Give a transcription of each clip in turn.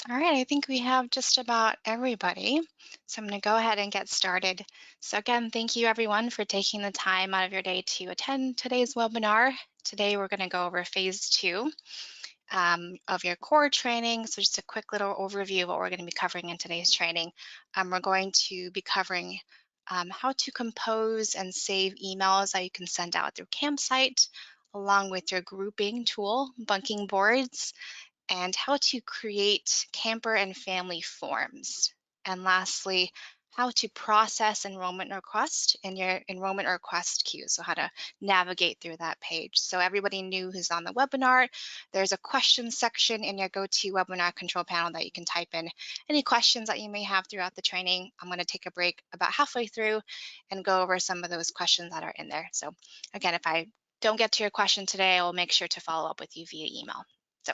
All right, I think we have just about everybody. So I'm going to go ahead and get started. So again, thank you everyone for taking the time out of your day to attend today's webinar. Today we're going to go over phase two of your core training. So just a quick little overview of what we're going to be covering in today's training. We're going to be covering how to compose and save emails that you can send out through CampSite, along with your grouping tool, Bunking boards, and how to create camper and family forms. And lastly, how to process enrollment request in your enrollment request queue. So how to navigate through that page. So everybody new who's on the webinar, there's a question section in your GoToWebinar control panel that you can type in any questions that you may have throughout the training. I'm going to take a break about halfway through and go over some of those questions that are in there. So again, if I don't get to your question today, I will make sure to follow up with you via email. So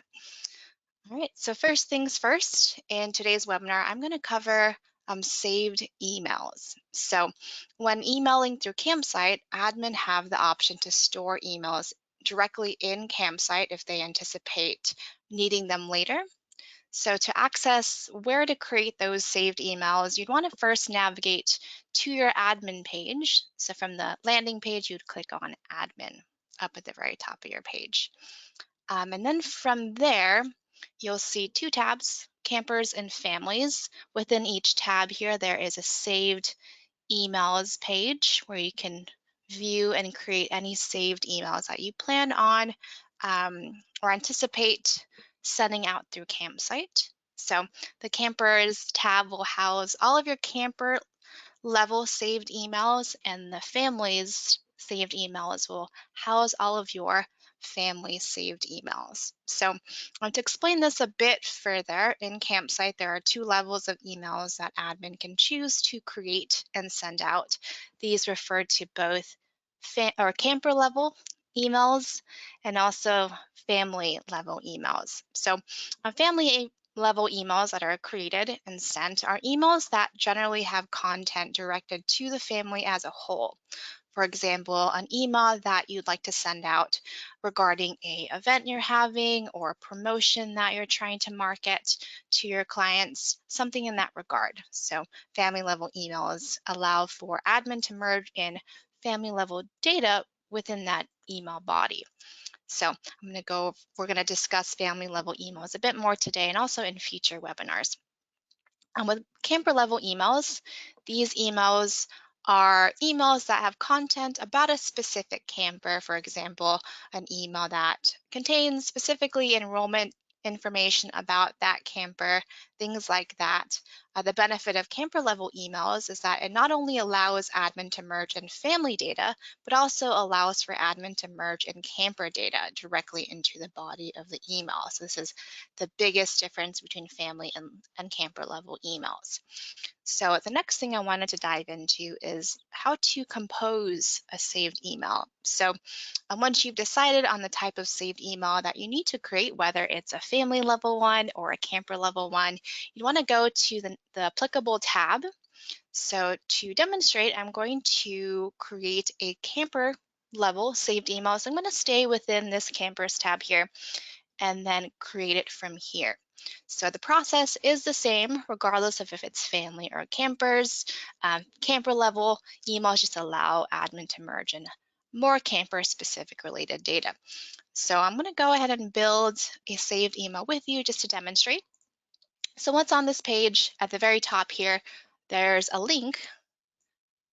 all right, so first things first, in today's webinar, I'm going to cover saved emails. So when emailing through CampSite, admin have the option to store emails directly in CampSite if they anticipate needing them later. So to access where to create those saved emails, you'd want to first navigate to your admin page. So from the landing page, you'd click on admin up at the very top of your page. And then from there, you'll see two tabs, campers and families. Within each tab here, there is a saved emails page where you can view and create any saved emails that you plan on or anticipate sending out through CampSite. So the campers tab will house all of your camper level saved emails, and the families saved emails will house all of your family saved emails. So to explain this a bit further, in CampSite, there are two levels of emails that admin can choose to create and send out. These refer to both camper level emails and also family level emails. So family level emails that are created and sent are emails that generally have content directed to the family as a whole. For example, an email that you'd like to send out regarding a event you're having or a promotion that you're trying to market to your clients, something in that regard. So family level emails allow for admin to merge in family level data within that email body. So we're going to discuss family level emails a bit more today and also in future webinars. With camper level emails, these emails are emails that have content about a specific camper. For example, an email that contains specifically enrollment information about that camper, things like that. The benefit of camper level emails is that it not only allows admin to merge in family data, but also allows for admin to merge in camper data directly into the body of the email. So this is the biggest difference between family and camper level emails. So the next thing I wanted to dive into is how to compose a saved email. So once you've decided on the type of saved email that you need to create, whether it's a family level one or a camper level one, you want to go to the applicable tab. So to demonstrate, I'm going to create a camper level saved email. So I'm going to stay within this campers tab here and then create it from here. So the process is the same regardless of if it's family or campers. Camper level emails just allow admin to merge in more camper specific related data. So I'm going to go ahead and build a saved email with you just to demonstrate. So once on this page, at the very top here, there's a link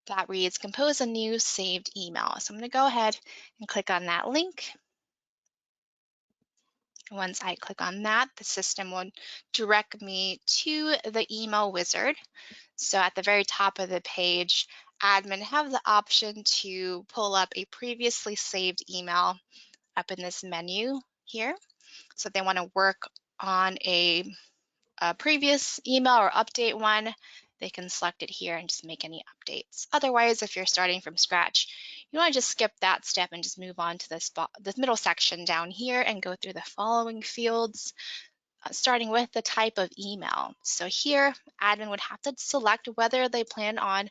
that reads compose a new saved email. So I'm going to go ahead and click on that link. Once I click on that, the system will direct me to the email wizard. So at the very top of the page, admin have the option to pull up a previously saved email up in this menu here. So if they want to work on a previous email or update one, they can select it here and just make any updates. Otherwise, if you're starting from scratch, you want to just skip that step and just move on to this middle section down here and go through the following fields, starting with the type of email. So here, admin would have to select whether they plan on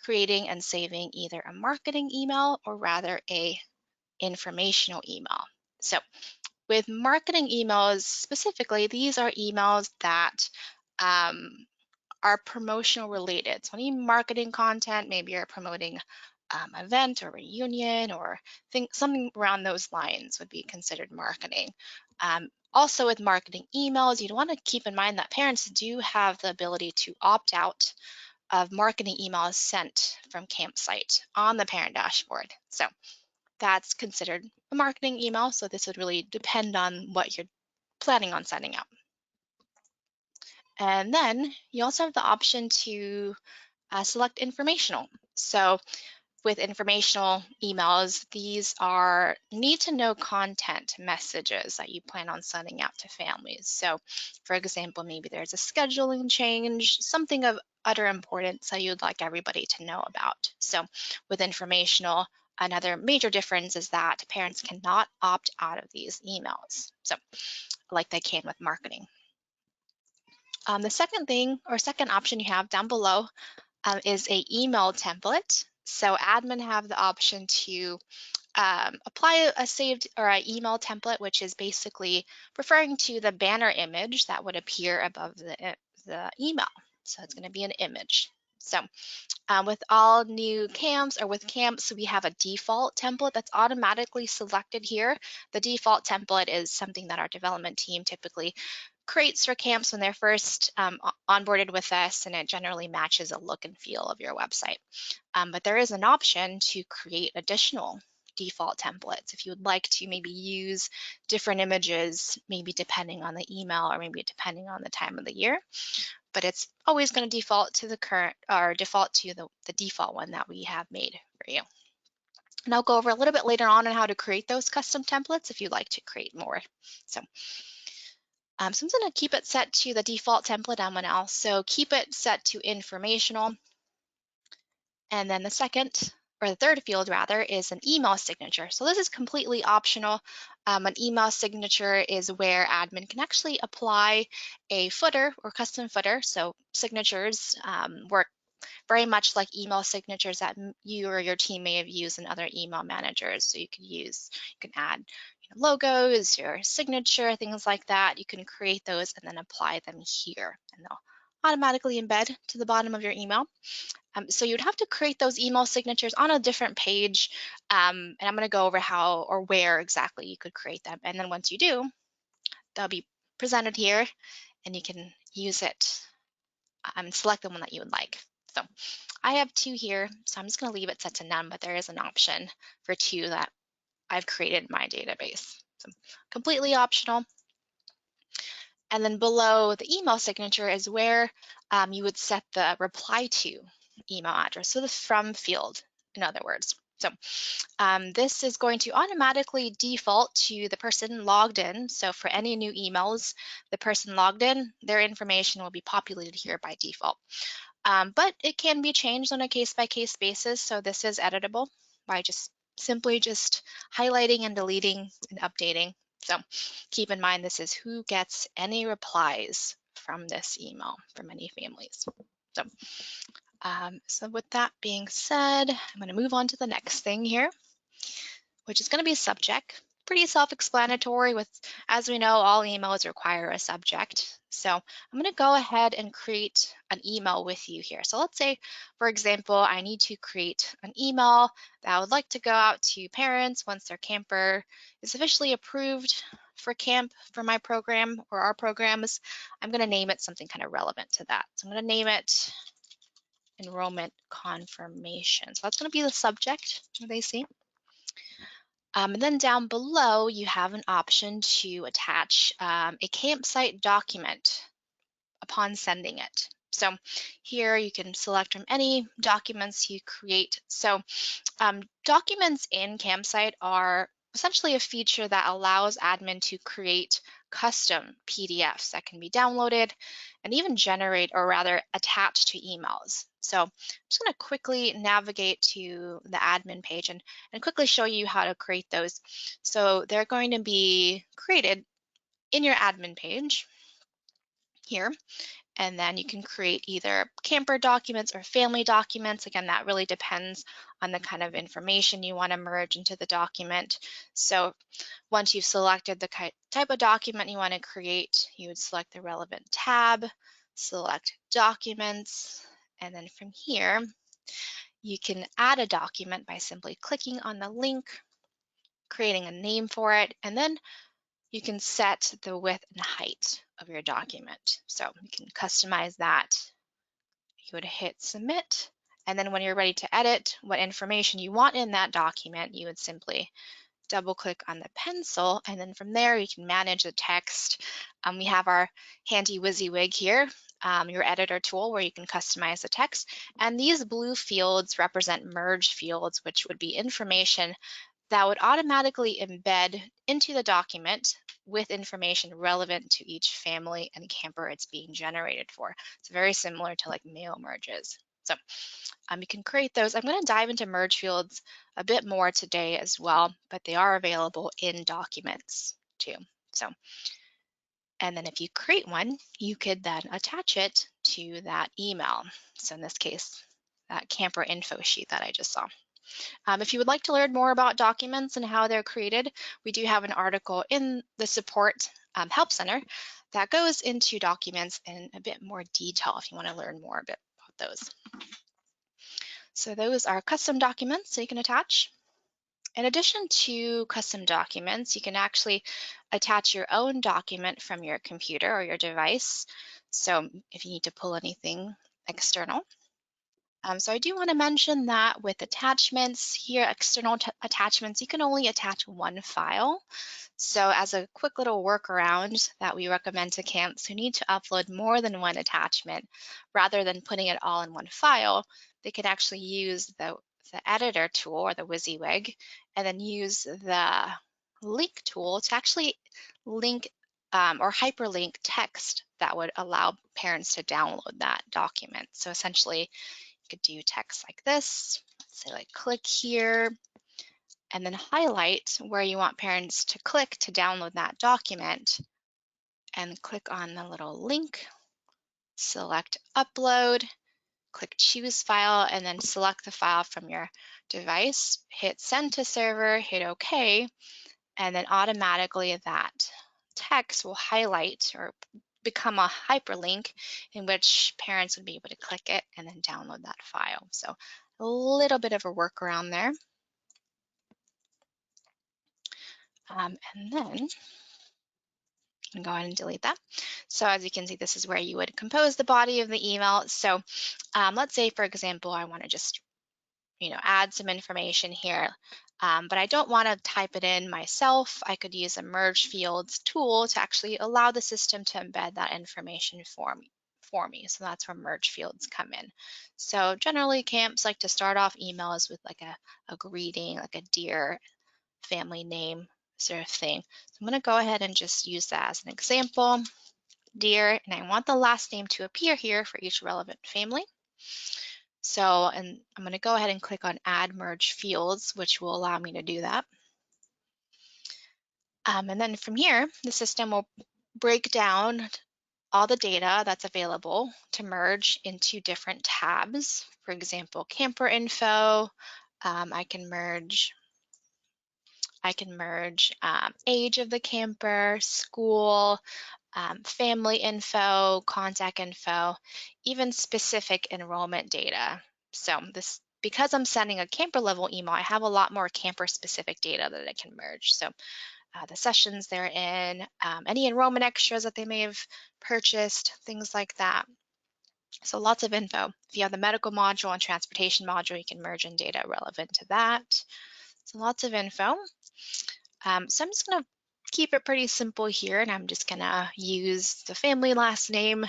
creating and saving either a marketing email or rather a informational email. So with marketing emails specifically, these are emails that are promotional related. So any marketing content, maybe you're promoting event or reunion or something around those lines would be considered marketing. Also with marketing emails, you'd want to keep in mind that parents do have the ability to opt out of marketing emails sent from CampSite on the parent dashboard. So that's considered a marketing email. So this would really depend on what you're planning on sending out. And then you also have the option to select informational. So with informational emails, these are need-to-know content messages that you plan on sending out to families. So for example, maybe there's a scheduling change, something of utter importance that you'd like everybody to know about. So with informational, another major difference is that parents cannot opt out of these emails, so like they can with marketing. The second option you have down below is a email template. So admin have the option to apply a saved or an email template, which is basically referring to the banner image that would appear above the email. So it's going to be an image. So with all new camps or with camps, we have a default template that's automatically selected here. The default template is something that our development team typically creates for camps when they're first onboarded with us, and it generally matches the look and feel of your website. But there is an option to create additional default templates if you would like to maybe use different images, maybe depending on the email or maybe depending on the time of the year. But it's always going to default to the current or default to the default one that we have made for you. And I'll go over a little bit later on how to create those custom templates if you'd like to create more. So I'm going to keep it set to the default template. I'm going to also keep it set to informational. And then the third field rather, is an email signature. So this is completely optional. An email signature is where admin can actually apply a footer or custom footer. So signatures work very much like email signatures that you or your team may have used in other email managers. So you can add logos, your signature, things like that. You can create those and then apply them here, and they'll automatically embed to the bottom of your email. So you'd have to create those email signatures on a different page, and I'm going to go over how or where exactly you could create them. And then once you do, they'll be presented here, and you can use it and select the one that you would like. So I have 2 here, so I'm just going to leave it set to none, but there is an option for 2 that I've created in my database. So completely optional. And then below the email signature is where you would set the reply to email address, so the from field, in other words. So this is going to automatically default to the person logged in. So for any new emails, the person logged in, their information will be populated here by default. But it can be changed on a case-by-case basis. So this is editable by simply highlighting and deleting and updating. So keep in mind, this is who gets any replies from this email from any families. So with that being said, I'm going to move on to the next thing here, which is going to be subject. Pretty self-explanatory as we know, all emails require a subject. So I'm going to go ahead and create an email with you here. So let's say, for example, I need to create an email that I would like to go out to parents once their camper is officially approved for camp for my program or our programs. I'm going to name it something kind of relevant to that. So I'm going to name it enrollment confirmation. So that's going to be the subject they see. And then down below, you have an option to attach a CampSite document upon sending it. So here you can select from any documents you create. So documents in CampSite are essentially a feature that allows admin to create custom PDFs that can be downloaded and even generate, or rather attach to emails. So I'm just going to quickly navigate to the admin page and quickly show you how to create those. So they're going to be created in your admin page here. And then you can create either camper documents or family documents. Again, that really depends on the kind of information you want to merge into the document. So once you've selected the type of document you want to create, you would select the relevant tab, select Documents, and then from here, you can add a document by simply clicking on the link, creating a name for it, and then you can set the width and height of your document. So you can customize that. You would hit Submit, and then when you're ready to edit what information you want in that document, you would simply double click on the pencil, and then from there you can manage the text. We have our handy WYSIWYG here, your editor tool where you can customize the text. And these blue fields represent merge fields, which would be information that would automatically embed into the document with information relevant to each family and camper it's being generated for. It's very similar to like mail merges. So you can create those. I'm going to dive into merge fields a bit more today as well, but they are available in documents too. So, and then if you create one, you could then attach it to that email. So in this case, that camper info sheet that I just saw. If you would like to learn more about documents and how they're created, we do have an article in the support help center that goes into documents in a bit more detail if you want to learn more a bit about those. So those are custom documents that you can attach. In addition to custom documents, you can actually attach your own document from your computer or your device. So if you need to pull anything external. So I do want to mention that with attachments here, external attachments, you can only attach one file. So as a quick little workaround that we recommend to camps who need to upload more than one attachment, rather than putting it all in one file, they can actually use the editor tool or the WYSIWYG and then use the link tool to actually link or hyperlink text that would allow parents to download that document. So essentially, you could do text like this, say like click here, and then highlight where you want parents to click to download that document, and click on the little link, select upload, click choose file, and then select the file from your device, hit send to server, hit OK, and then automatically that text will highlight or become a hyperlink in which parents would be able to click it and then download that file. So a little bit of a workaround there. And then and go ahead and delete that. So as you can see, this is where you would compose the body of the email. So let's say, for example, I want to just add some information here, but I don't want to type it in myself. I could use a merge fields tool to actually allow the system to embed that information for me. So that's where merge fields come in. So generally camps like to start off emails with like a greeting, like a dear family name sort of thing. So I'm going to go ahead and just use that as an example, dear, and I want the last name to appear here for each relevant family. So, and I'm going to go ahead and click on Add Merge Fields, which will allow me to do that. And then from here, the system will break down all the data that's available to merge into different tabs. For example, camper info. I can merge age of the camper, school, family info, contact info, even specific enrollment data. So because I'm sending a camper level email, I have a lot more camper specific data that I can merge. So the sessions they're in, any enrollment extras that they may have purchased, things like that. So lots of info. If you have the medical module and transportation module, you can merge in data relevant to that. So lots of info. So I'm just going to keep it pretty simple here, and I'm just going to use the family last name.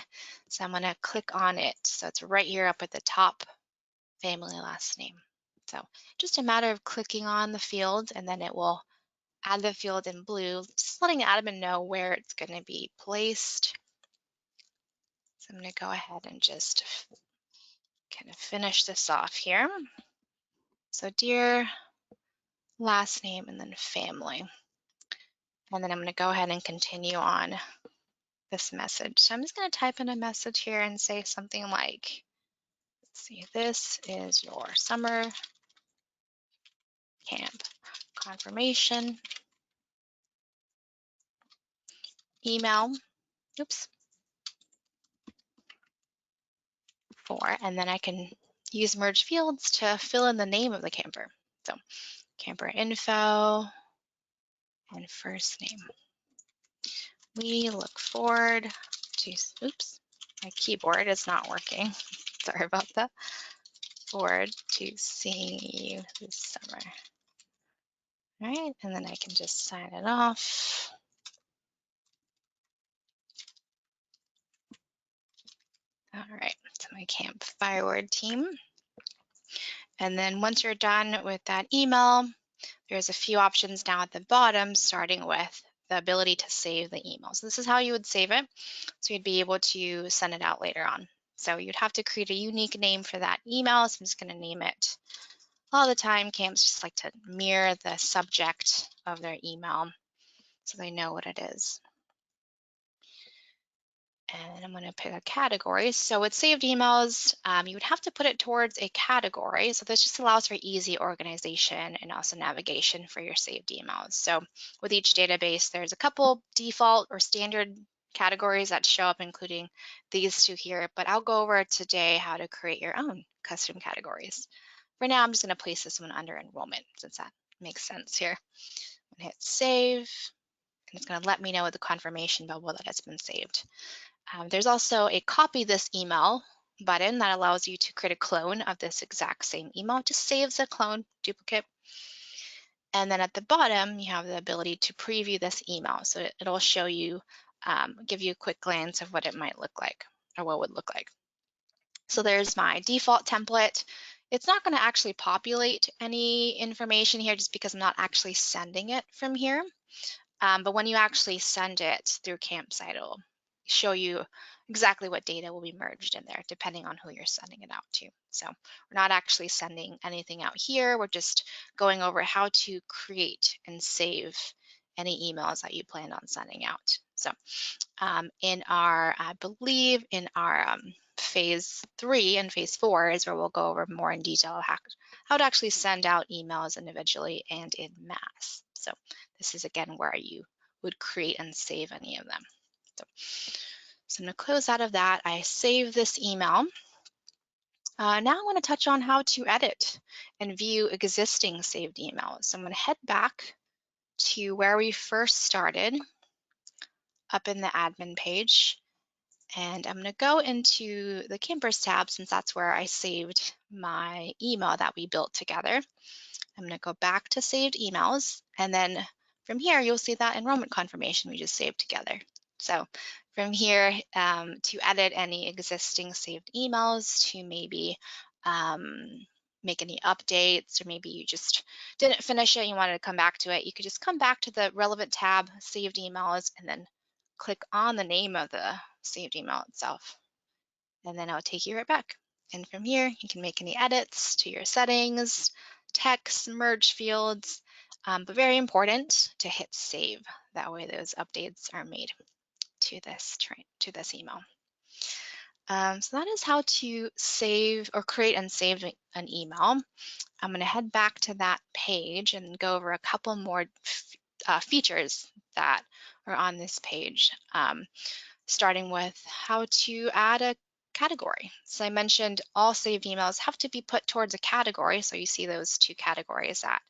So I'm going to click on it. So it's right here up at the top, family last name. So just a matter of clicking on the field, and then it will add the field in blue, just letting the admin know where it's going to be placed. So I'm going to go ahead and just kind of finish this off here. So dear, last name, and then family. And then I'm going to go ahead and continue on this message. So I'm just going to type in a message here and say something like, let's see, this is your summer camp confirmation email. Oops. And then I can use merge fields to fill in the name of the camper. So camper info and first name. We look forward to, oops, my keyboard is not working. Sorry about that. Forward to seeing you this summer. All right, and then I can just sign it off. All right, to my Camp Fireword team. And then once you're done with that email, there's a few options down at the bottom, starting with the ability to save the email. So this is how you would save it. So you'd be able to send it out later on. So you'd have to create a unique name for that email. So I'm just going to name it all the time. Camps just like to mirror the subject of their email so they know what it is. And I'm going to pick a category. So with saved emails, you would have to put it towards a category. So this just allows for easy organization and also navigation for your saved emails. So with each database, there's a couple default or standard categories that show up, including these two here. But I'll go over today how to create your own custom categories. For now, I'm just going to place this one under enrollment since that makes sense here. I'm going to hit save, and it's going to let me know with the confirmation bubble that it's been saved. There's also a copy this email button that allows you to create a clone of this exact same email. It just saves the clone duplicate. And then at the bottom, you have the ability to preview this email. So it'll show you, give you a quick glance of what it might look like or what would look like. So there's my default template. It's not going to actually populate any information here just because I'm not actually sending it from here. But when you actually send it through CampSite, it'll show you exactly what data will be merged in there, depending on who you're sending it out to. So we're not actually sending anything out here. We're just going over how to create and save any emails that you plan on sending out. So in our, I believe in our phase 3 and phase 4 is where we'll go over more in detail how to actually send out emails individually and in mass. So this is again where you would create and save any of them. So I'm going to close out of that. I save this email. Now I want to touch on how to edit and view existing saved emails. So I'm going to head back to where we first started up in the admin page. And I'm going to go into the Campers tab since that's where I saved my email that we built together. I'm going to go back to saved emails, and then from here you'll see that enrollment confirmation we just saved together. So from here to edit any existing saved emails, to maybe make any updates, or maybe you just didn't finish it, you wanted to come back to it, you could just come back to the relevant tab, saved emails, and then click on the name of the saved email itself. And then I'll take you right back. And from here, you can make any edits to your settings, text, merge fields, but very important to hit save. That way those updates are made to this email. So that is how to save or create and save an email. I'm going to head back to that page and go over a couple more features that are on this page, starting with how to add a category. So I mentioned all saved emails have to be put towards a category. So you see those two categories that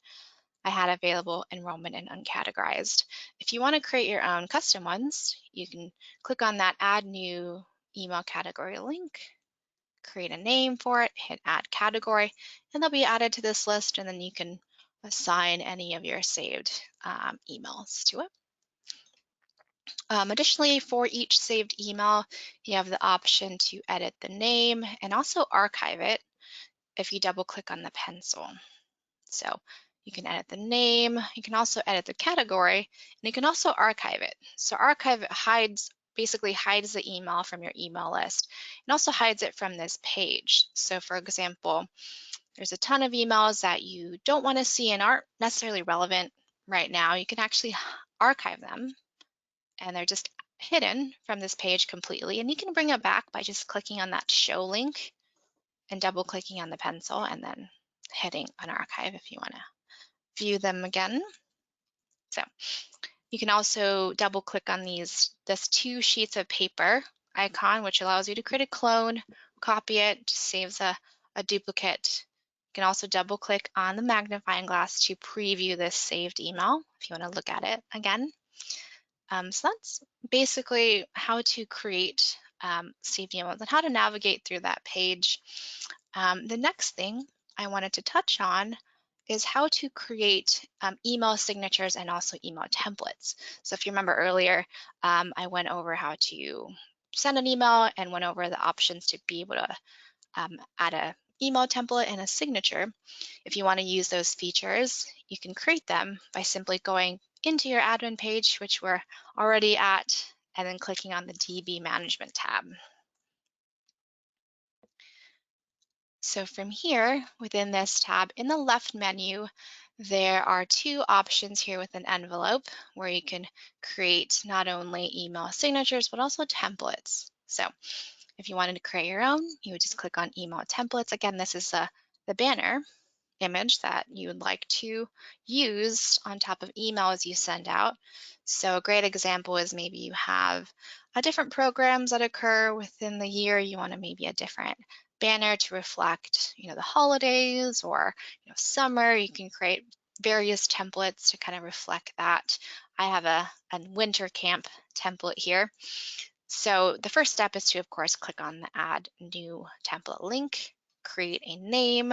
I had available, enrollment and uncategorized. If you want to create your own custom ones, you can click on that add new email category link, create a name for it, hit add category, and they'll be added to this list, and then you can assign any of your saved emails to it. Additionally, for each saved email, you have the option to edit the name and also archive it if you double click on the pencil. So you can edit the name, you can also edit the category, and you can also archive it. So archive basically hides the email from your email list and also hides it from this page. So for example, there's a ton of emails that you don't want to see and aren't necessarily relevant right now. You can actually archive them, and they're just hidden from this page completely, and you can bring it back by just clicking on that show link and double clicking on the pencil and then hitting an archive if you want to view them again. So you can also double click on this 2 sheets of paper icon, which allows you to create a clone, copy it, just saves a duplicate. You can also double click on the magnifying glass to preview this saved email if you want to look at it again. So that's basically how to create saved emails and how to navigate through that page. The next thing I wanted to touch on is how to create email signatures and also email templates. So if you remember earlier, I went over how to send an email and went over the options to be able to add an email template and a signature. If you want to use those features, you can create them by simply going into your admin page, which we're already at, and then clicking on the DB Management tab. So from here, within this tab, in the left menu, there are 2 options here with an envelope where you can create not only email signatures, but also templates. So if you wanted to create your own, you would just click on email templates. Again, this is the banner image that you would like to use on top of emails you send out. So a great example is maybe you have different programs that occur within the year. You want to maybe a different banner to reflect, the holidays or, summer. You can create various templates to kind of reflect that. I have a winter camp template here. So the first step is to, of course, click on the Add New Template link, create a name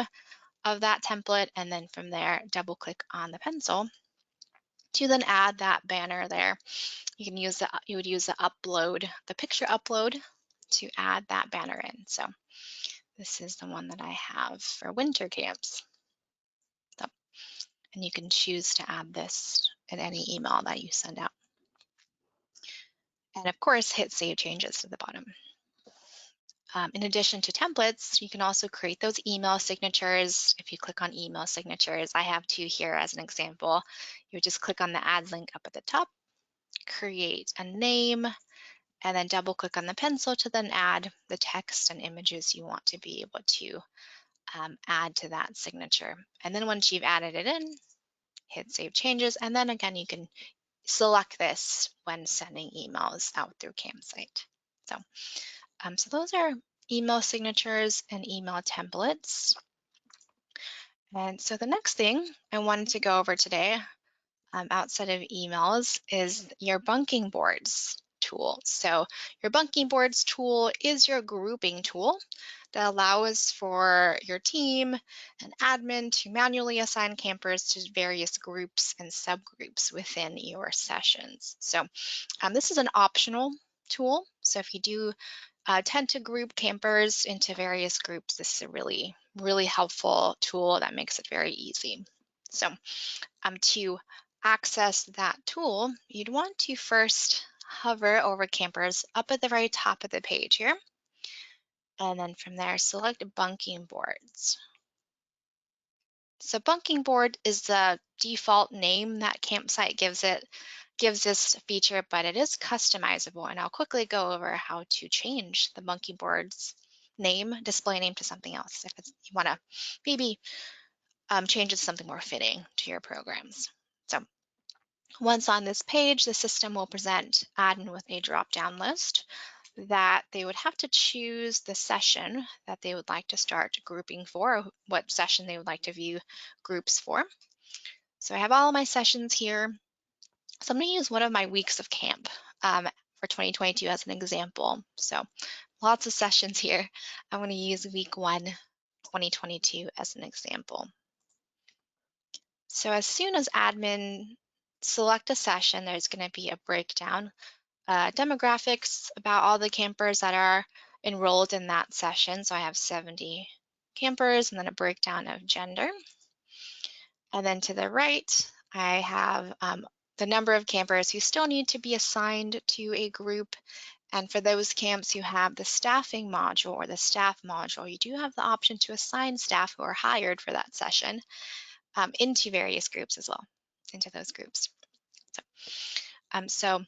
of that template, and then from there, double click on the pencil to then add that banner there. You would use the picture upload to add that banner in. So this is the one that I have for winter camps. So, and you can choose to add this in any email that you send out. And of course, hit Save Changes to the bottom. In addition to templates, you can also create those email signatures. If you click on email signatures, I have 2 here as an example. You would just click on the add link up at the top, create a name, and then double click on the pencil to then add the text and images you want to be able to add to that signature. And then once you've added it in, hit Save Changes, and then again, you can select this when sending emails out through CampSite. So those are email signatures and email templates. And so the next thing I wanted to go over today, outside of emails, is your bunking boards tool. So your bunking boards tool is your grouping tool that allows for your team and admin to manually assign campers to various groups and subgroups within your sessions. So this is an optional tool. So if you do tend to group campers into various groups, this is a really, really helpful tool that makes it very easy. So to access that tool, you'd want to first hover over campers up at the very top of the page here. And then from there, select bunking boards. So bunking board is the default name that CampSite gives this feature, but it is customizable. And I'll quickly go over how to change the bunking board's display name to something else if you want to maybe change it to something more fitting to your programs. So once on this page, the system will present admin with a drop-down list that they would have to choose the session that they would like to start grouping for, or what session they would like to view groups for. So I have all my sessions here. So I'm going to use one of my weeks of camp for 2022 as an example. So lots of sessions here. I'm going to use week 1, 2022 as an example. So as soon as admin select a session, there's going to be a breakdown, demographics about all the campers that are enrolled in that session. So I have 70 campers and then a breakdown of gender. And then to the right, I have the number of campers who still need to be assigned to a group. And for those camps who have the staffing module or the staff module, you do have the option to assign staff who are hired for that session into various groups as well, into those groups. So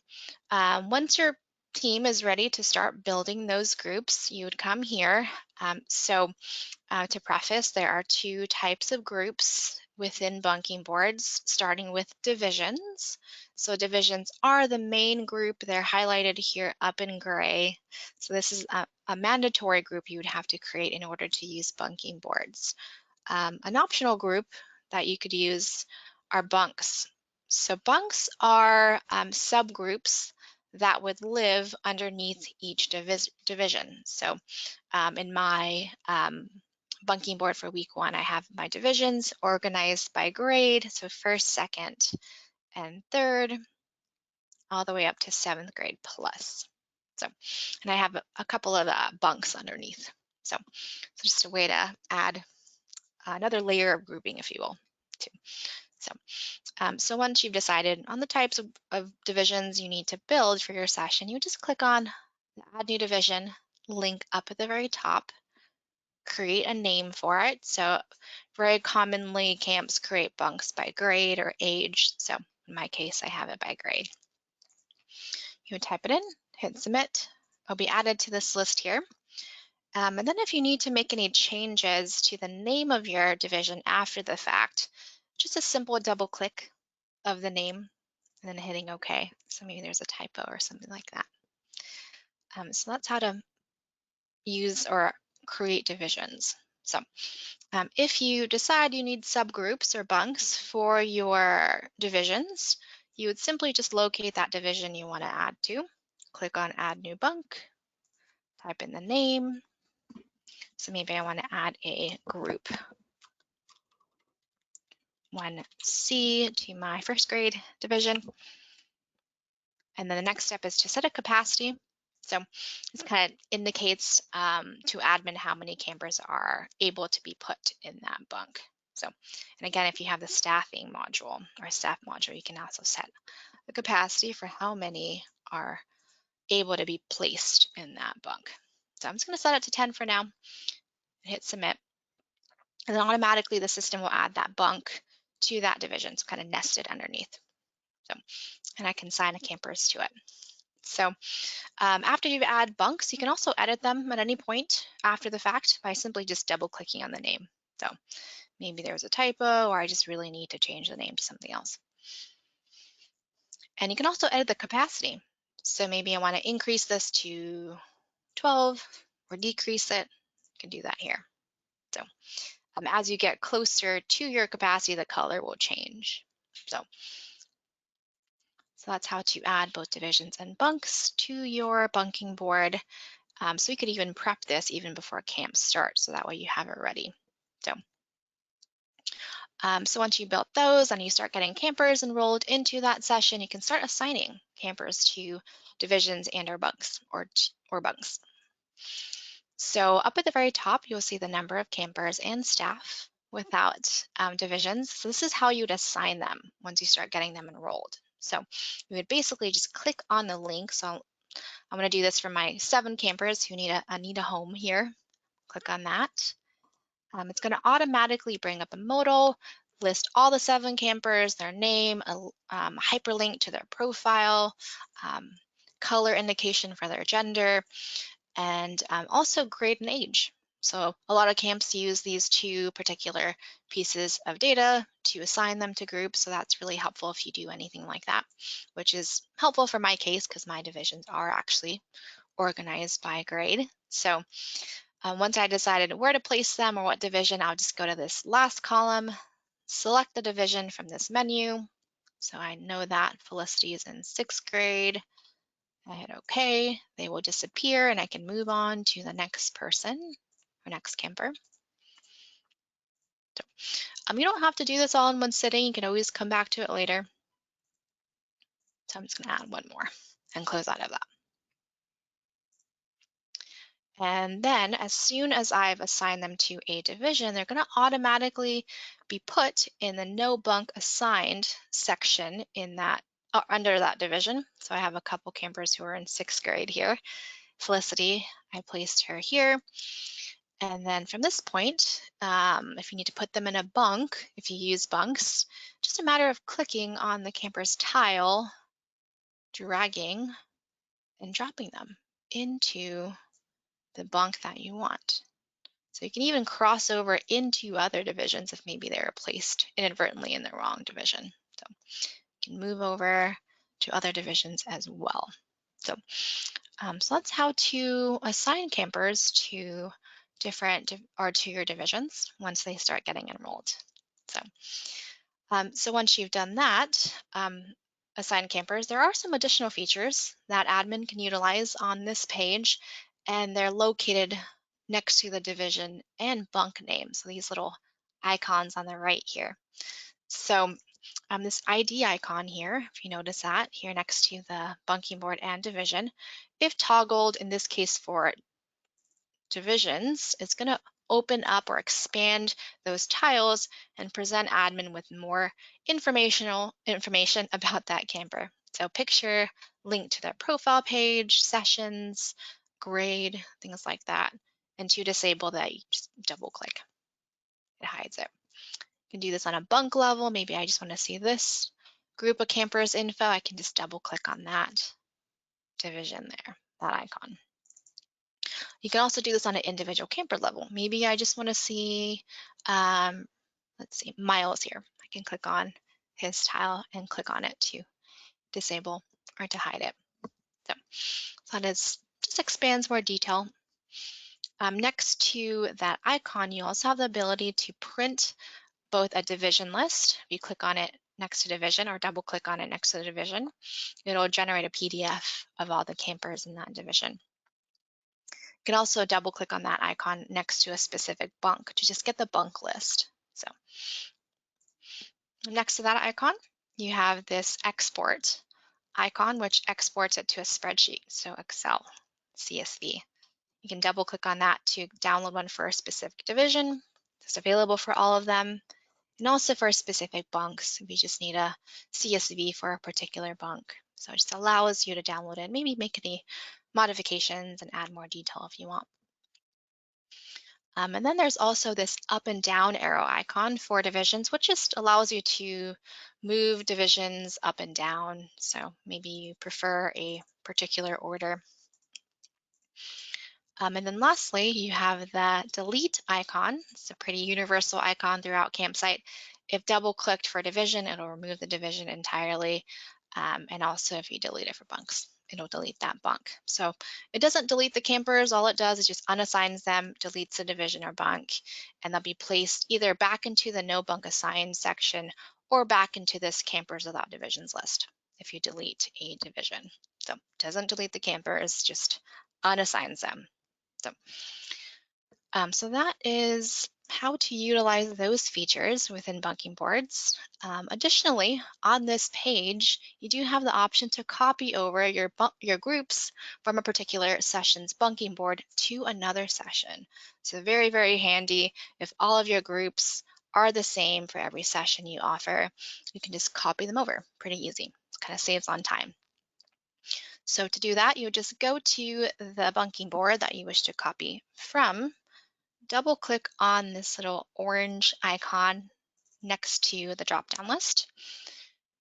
once you're team is ready to start building those groups, you would come here. To preface, there are two types of groups within bunking boards, starting with divisions. So divisions are the main group. They're highlighted here up in gray. So this is a mandatory group you would have to create in order to use bunking boards. An optional group that you could use are bunks. So bunks are subgroups that would live underneath each division. So in my bunking board for week 1, I have my divisions organized by grade, so first, second, and third, all the way up to 7th grade plus. So, and I have a couple of bunks underneath. So just a way to add another layer of grouping, if you will, too. So once you've decided on the types of divisions you need to build for your session, you just click on the Add New Division link up at the very top, create a name for it. So very commonly camps create bunks by grade or age. So in my case, I have it by grade. You would type it in, hit submit. It'll be added to this list here. And then if you need to make any changes to the name of your division after the fact, just a simple double click of the name and then hitting OK. So maybe there's a typo or something like that. So that's how to use or create divisions. So if you decide you need subgroups or bunks for your divisions, you would simply just locate that division you want to add to, click on Add New Bunk, type in the name. So maybe I want to add a group 1C to my first grade division. And then the next step is to set a capacity. So this kind of indicates to admin how many campers are able to be put in that bunk. So, and again, if you have the staffing module or staff module, you can also set the capacity for how many are able to be placed in that bunk. So I'm just going to set it to 10 for now and hit submit. And then automatically the system will add that bunk to that division, so kind of nested underneath. So, and I can assign the campers to it. So after you add bunks, you can also edit them at any point after the fact by simply just double clicking on the name. So maybe there was a typo or I just really need to change the name to something else. And you can also edit the capacity. So maybe I want to increase this to 12 or decrease it. You can do that here. So as you get closer to your capacity, the color will change. So that's how to add both divisions and bunks to your bunking board. So you could even prep this even before camp starts, so that way you have it ready. So once you built those and you start getting campers enrolled into that session, you can start assigning campers to divisions and or bunks or bunks. So up at the very top, you'll see the number of campers and staff without divisions. So this is how you'd assign them once you start getting them enrolled. So you would basically just click on the link. So I'm going to do this for my 7 campers who need a home here. Click on that. It's going to automatically bring up a modal, list all the 7 campers, their name, a hyperlink to their profile, color indication for their gender, and also grade and age. So a lot of camps use these 2 particular pieces of data to assign them to groups. So that's really helpful if you do anything like that, which is helpful for my case because my divisions are actually organized by grade. So once I decided where to place them or what division, I'll just go to this last column, select the division from this menu. So I know that Felicity is in 6th grade. I hit OK. They will disappear and I can move on to the next person or next camper. So, you don't have to do this all in one sitting. You can always come back to it later. So I'm just going to add one more and close out of that. And then as soon as I've assigned them to a division, they're going to automatically be put in the no bunk assigned section in that under that division. So I have a couple campers who are in 6th grade here. Felicity, I placed her here. And then from this point, if you need to put them in a bunk, if you use bunks, just a matter of clicking on the camper's tile, dragging, and dropping them into the bunk that you want. So you can even cross over into other divisions if maybe they were placed inadvertently in the wrong division. So you can move over to other divisions as well. So that's how to assign campers to to your divisions once they start getting enrolled. So once you've done that, assign campers, there are some additional features that admin can utilize on this page, and they're located next to the division and bunk name. So these little icons on the right here. So this ID icon here, if you notice that here next to the bunking board and division, if toggled in this case for divisions, it's going to open up or expand those tiles and present admin with more information about that camper. So picture, link to their profile page, sessions, grade, things like that. And to disable that, you just double click. It hides it. You can do this on a bunk level. Maybe I just want to see this group of campers info. I can just double click on that division there, that icon. You can also do this on an individual camper level. Maybe I just want to see, let's see, Miles here. I can click on his tile and click on it to disable or to hide it. So that just expands more detail. Next to that icon, you also have the ability to print both a division list. If you click on it next to division or double click on it next to the division, it'll generate a PDF of all the campers in that division. You can also double click on that icon next to a specific bunk to just get the bunk list. So next to that icon, you have this export icon, which exports it to a spreadsheet. So Excel, CSV. You can double click on that to download one for a specific division. It's available for all of them. And also for specific bunks, if you just need a CSV for a particular bunk. So it just allows you to download it, maybe make any modifications and add more detail if you want. And then there's also this up and down arrow icon for divisions, which just allows you to move divisions up and down. So maybe you prefer a particular order. And then lastly, you have the delete icon. It's a pretty universal icon throughout CampSite. If double clicked for division, it'll remove the division entirely. And also if you delete it for bunks, it'll delete that bunk. So it doesn't delete the campers. All it does is just unassigns them, deletes the division or bunk, and they'll be placed either back into the no bunk assigned section or back into this campers without divisions list if you delete a division. So it doesn't delete the campers, just unassigns them. So that is how to utilize those features within bunking boards. Additionally, on this page, you do have the option to copy over your groups from a particular session's bunking board to another session. So very, very handy. If all of your groups are the same for every session you offer, you can just copy them over. Pretty easy. It kind of saves on time. So to do that, you would just go to the bunking board that you wish to copy from, double click on this little orange icon next to the drop-down list,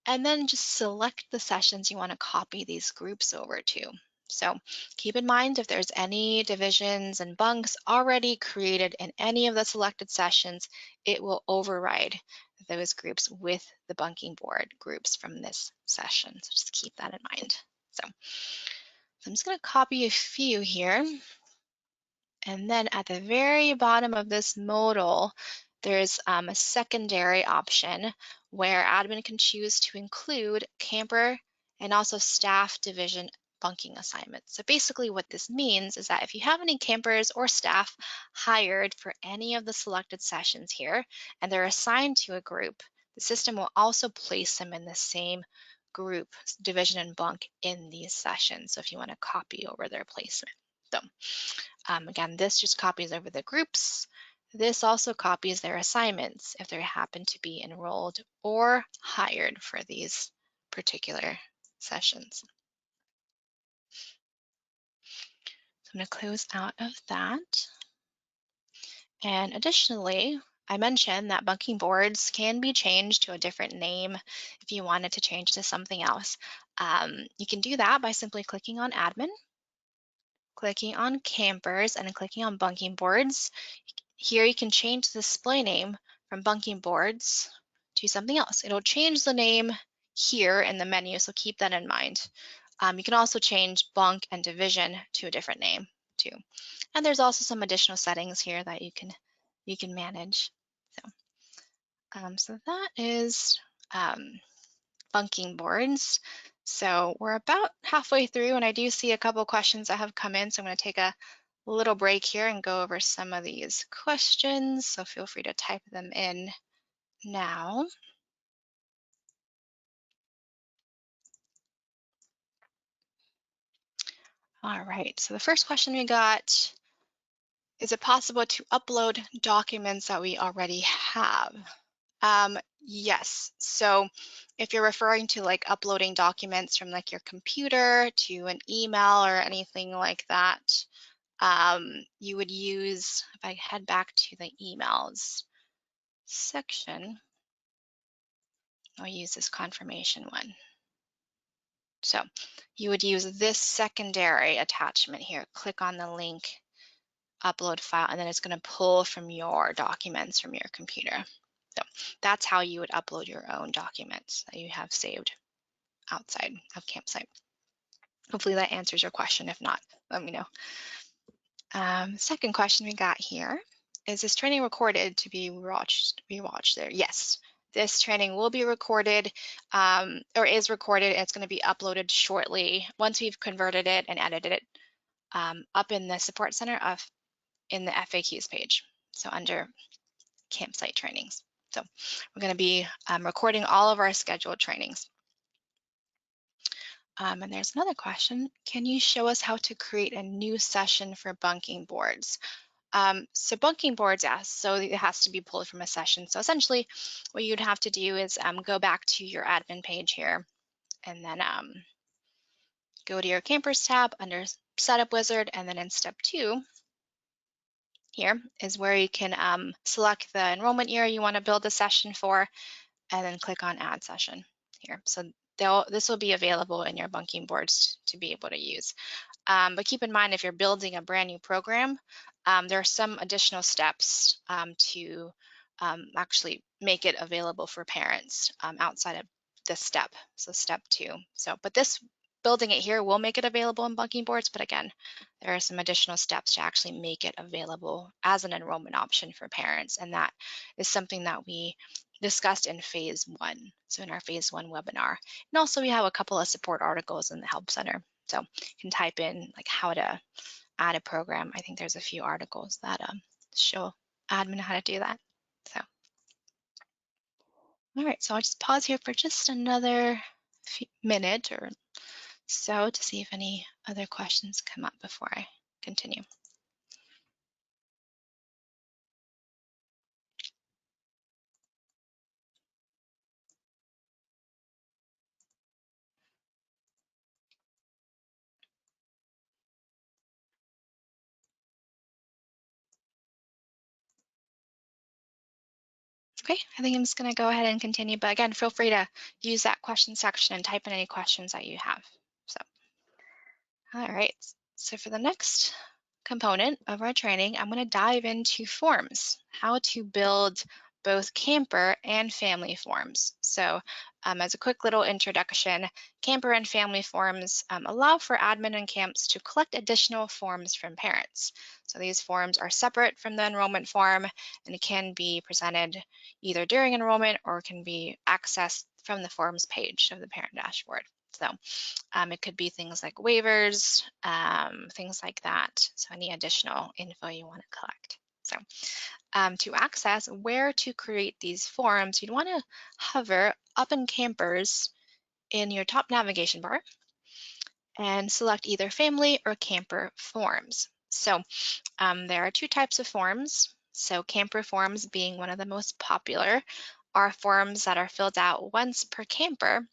and then just select the sessions you want to copy these groups over to. So keep in mind if there's any divisions and bunks already created in any of the selected sessions, it will override those groups with the bunking board groups from this session. So just keep that in mind. So I'm just going to copy a few here. And then at the very bottom of this modal, there's a secondary option where admin can choose to include camper and also staff division bunking assignments. So basically what this means is that if you have any campers or staff hired for any of the selected sessions here, and they're assigned to a group, the system will also place them in the same group, division and bunk in these sessions. So if you want to copy over their placement. So again, this just copies over the groups. This also copies their assignments if they happen to be enrolled or hired for these particular sessions. So I'm going to close out of that. And additionally, I mentioned that bunking boards can be changed to a different name if you wanted to change to something else. You can do that by simply clicking on Admin, clicking on Campers, and clicking on Bunking Boards. Here you can change the display name from Bunking Boards to something else. It'll change the name here in the menu, so keep that in mind. You can also change bunk and division to a different name too. And there's also some additional settings here that you can manage. So that is bunking boards. So we're about halfway through, and I do see a couple questions that have come in, so I'm going to take a little break here and go over some of these questions. So feel free to type them in now. All right, so the first question we got, is it possible to upload documents that we already have? Yes. So if you're referring to like uploading documents from like your computer to an email or anything like that, you would use, if I head back to the emails section, I'll use this confirmation one. So you would use this secondary attachment here. Click on the link, upload file, and then it's going to pull from your documents from your computer. So that's how you would upload your own documents that you have saved outside of CampSite. Hopefully that answers your question. If not, let me know. Second question we got here, is this training recorded to be rewatched there? Yes, this training will be recorded or is recorded, and it's going to be uploaded shortly once we've converted it and edited it up in the support center in the FAQs page. So under CampSite trainings. So we're going to be recording all of our scheduled trainings. And there's another question. Can you show us how to create a new session for bunking boards? So bunking boards, yes, so it has to be pulled from a session. So essentially what you'd have to do is go back to your admin page here and then go to your campers tab under setup wizard, and then in step 2 here is where you can select the enrollment year you want to build the session for, and then click on add session here. So this will be available in your bunking boards to be able to use. But keep in mind, if you're building a brand new program, there are some additional steps to actually make it available for parents outside of this step, so step 2. So, but this building it here will make it available in bunking boards, but again, there are some additional steps to actually make it available as an enrollment option for parents, and that is something that we discussed in phase 1, so in our phase 1 webinar. And also we have a couple of support articles in the Help Center. So you can type in like how to add a program. I think there's a few articles that show admin how to do that. So, all right, so I'll just pause here for just another minute or so to see if any other questions come up before I continue. Okay, I think I'm just gonna go ahead and continue, but again, feel free to use that question section and type in any questions that you have. So, all right, so for the next component of our training, I'm going to dive into forms, how to build both camper and family forms. So as a quick little introduction, camper and family forms allow for admin and camps to collect additional forms from parents. So these forms are separate from the enrollment form and can be presented either during enrollment or can be accessed from the forms page of the parent dashboard. So it could be things like waivers, things like that. So any additional info you want to collect. So to access where to create these forms, you'd want to hover up in Campers in your top navigation bar and select either family or camper forms. So there are 2 types of forms. So camper forms, being one of the most popular, are forms that are filled out once per camper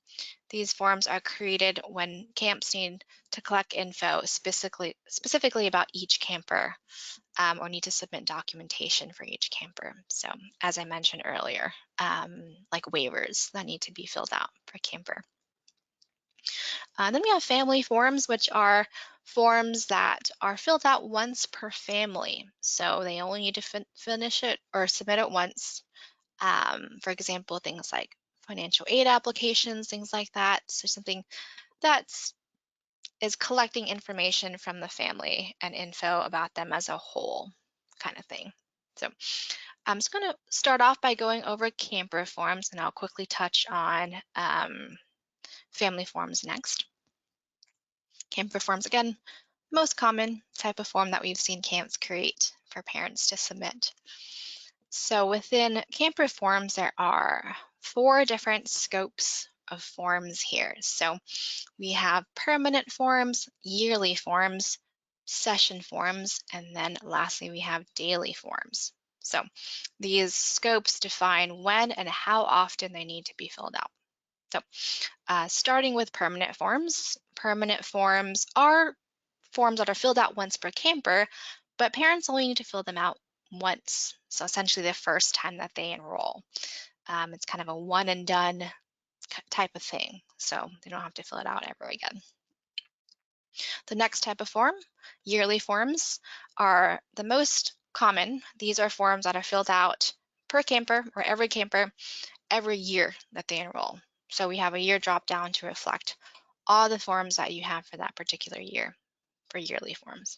These forms are created when camps need to collect info specifically about each camper, or need to submit documentation for each camper. So as I mentioned earlier, like waivers that need to be filled out per camper. Then we have family forms, which are forms that are filled out once per family. So they only need to finish it or submit it once. For example, things like financial aid applications, things like that. So something that's is collecting information from the family and info about them as a whole kind of thing. So I'm just going to start off by going over camper forms, and I'll quickly touch on family forms next. Camper forms, again, most common type of form that we've seen camps create for parents to submit. So within camper forms, there are 4 different scopes of forms here. So we have permanent forms, yearly forms, session forms, and then lastly, we have daily forms. So these scopes define when and how often they need to be filled out. So starting with permanent forms are forms that are filled out once per camper, but parents only need to fill them out once. So essentially the first time that they enroll. It's kind of a one and done type of thing. So they don't have to fill it out ever again. The next type of form, yearly forms, are the most common. These are forms that are filled out per camper or every camper every year that they enroll. So we have a year drop down to reflect all the forms that you have for that particular year for yearly forms.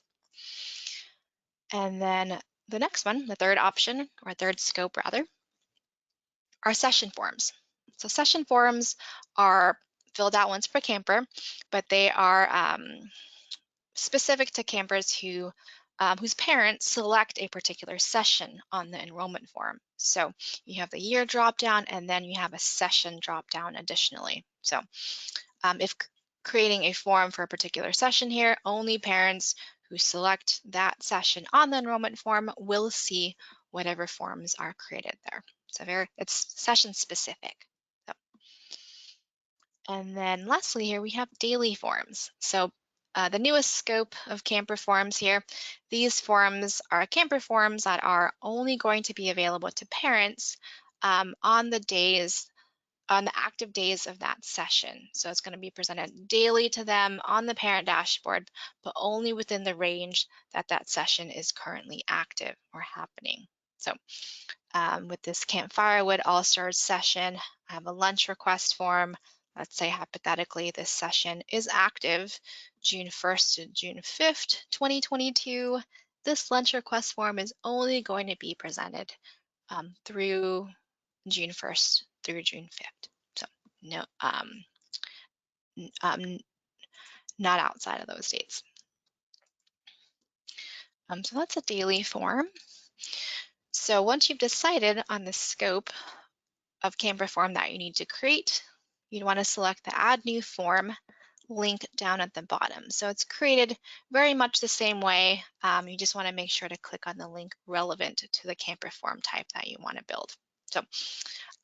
And then the next one, the third option, or third scope rather, are session forms. So session forms are filled out once per camper, but they are specific to campers whose parents select a particular session on the enrollment form. So you have the year drop down, and then you have a session drop down additionally. So if creating a form for a particular session here, only parents who select that session on the enrollment form will see whatever forms are created there. So it's session specific. So, and then lastly here we have daily forms. So the newest scope of camper forms here, these forms are camper forms that are only going to be available to parents on the active days of that session. So it's going to be presented daily to them on the parent dashboard, but only within the range that that session is currently active or happening. So with this Camp Firewood All-Stars session, I have a lunch request form. Let's say hypothetically this session is active June 1st to June 5th, 2022. This lunch request form is only going to be presented through June 1st through June 5th. So no, not outside of those dates. So that's a daily form. So once you've decided on the scope of camper form that you need to create, you'd want to select the Add New Form link down at the bottom. So it's created very much the same way. You just want to make sure to click on the link relevant to the camper form type that you want to build. So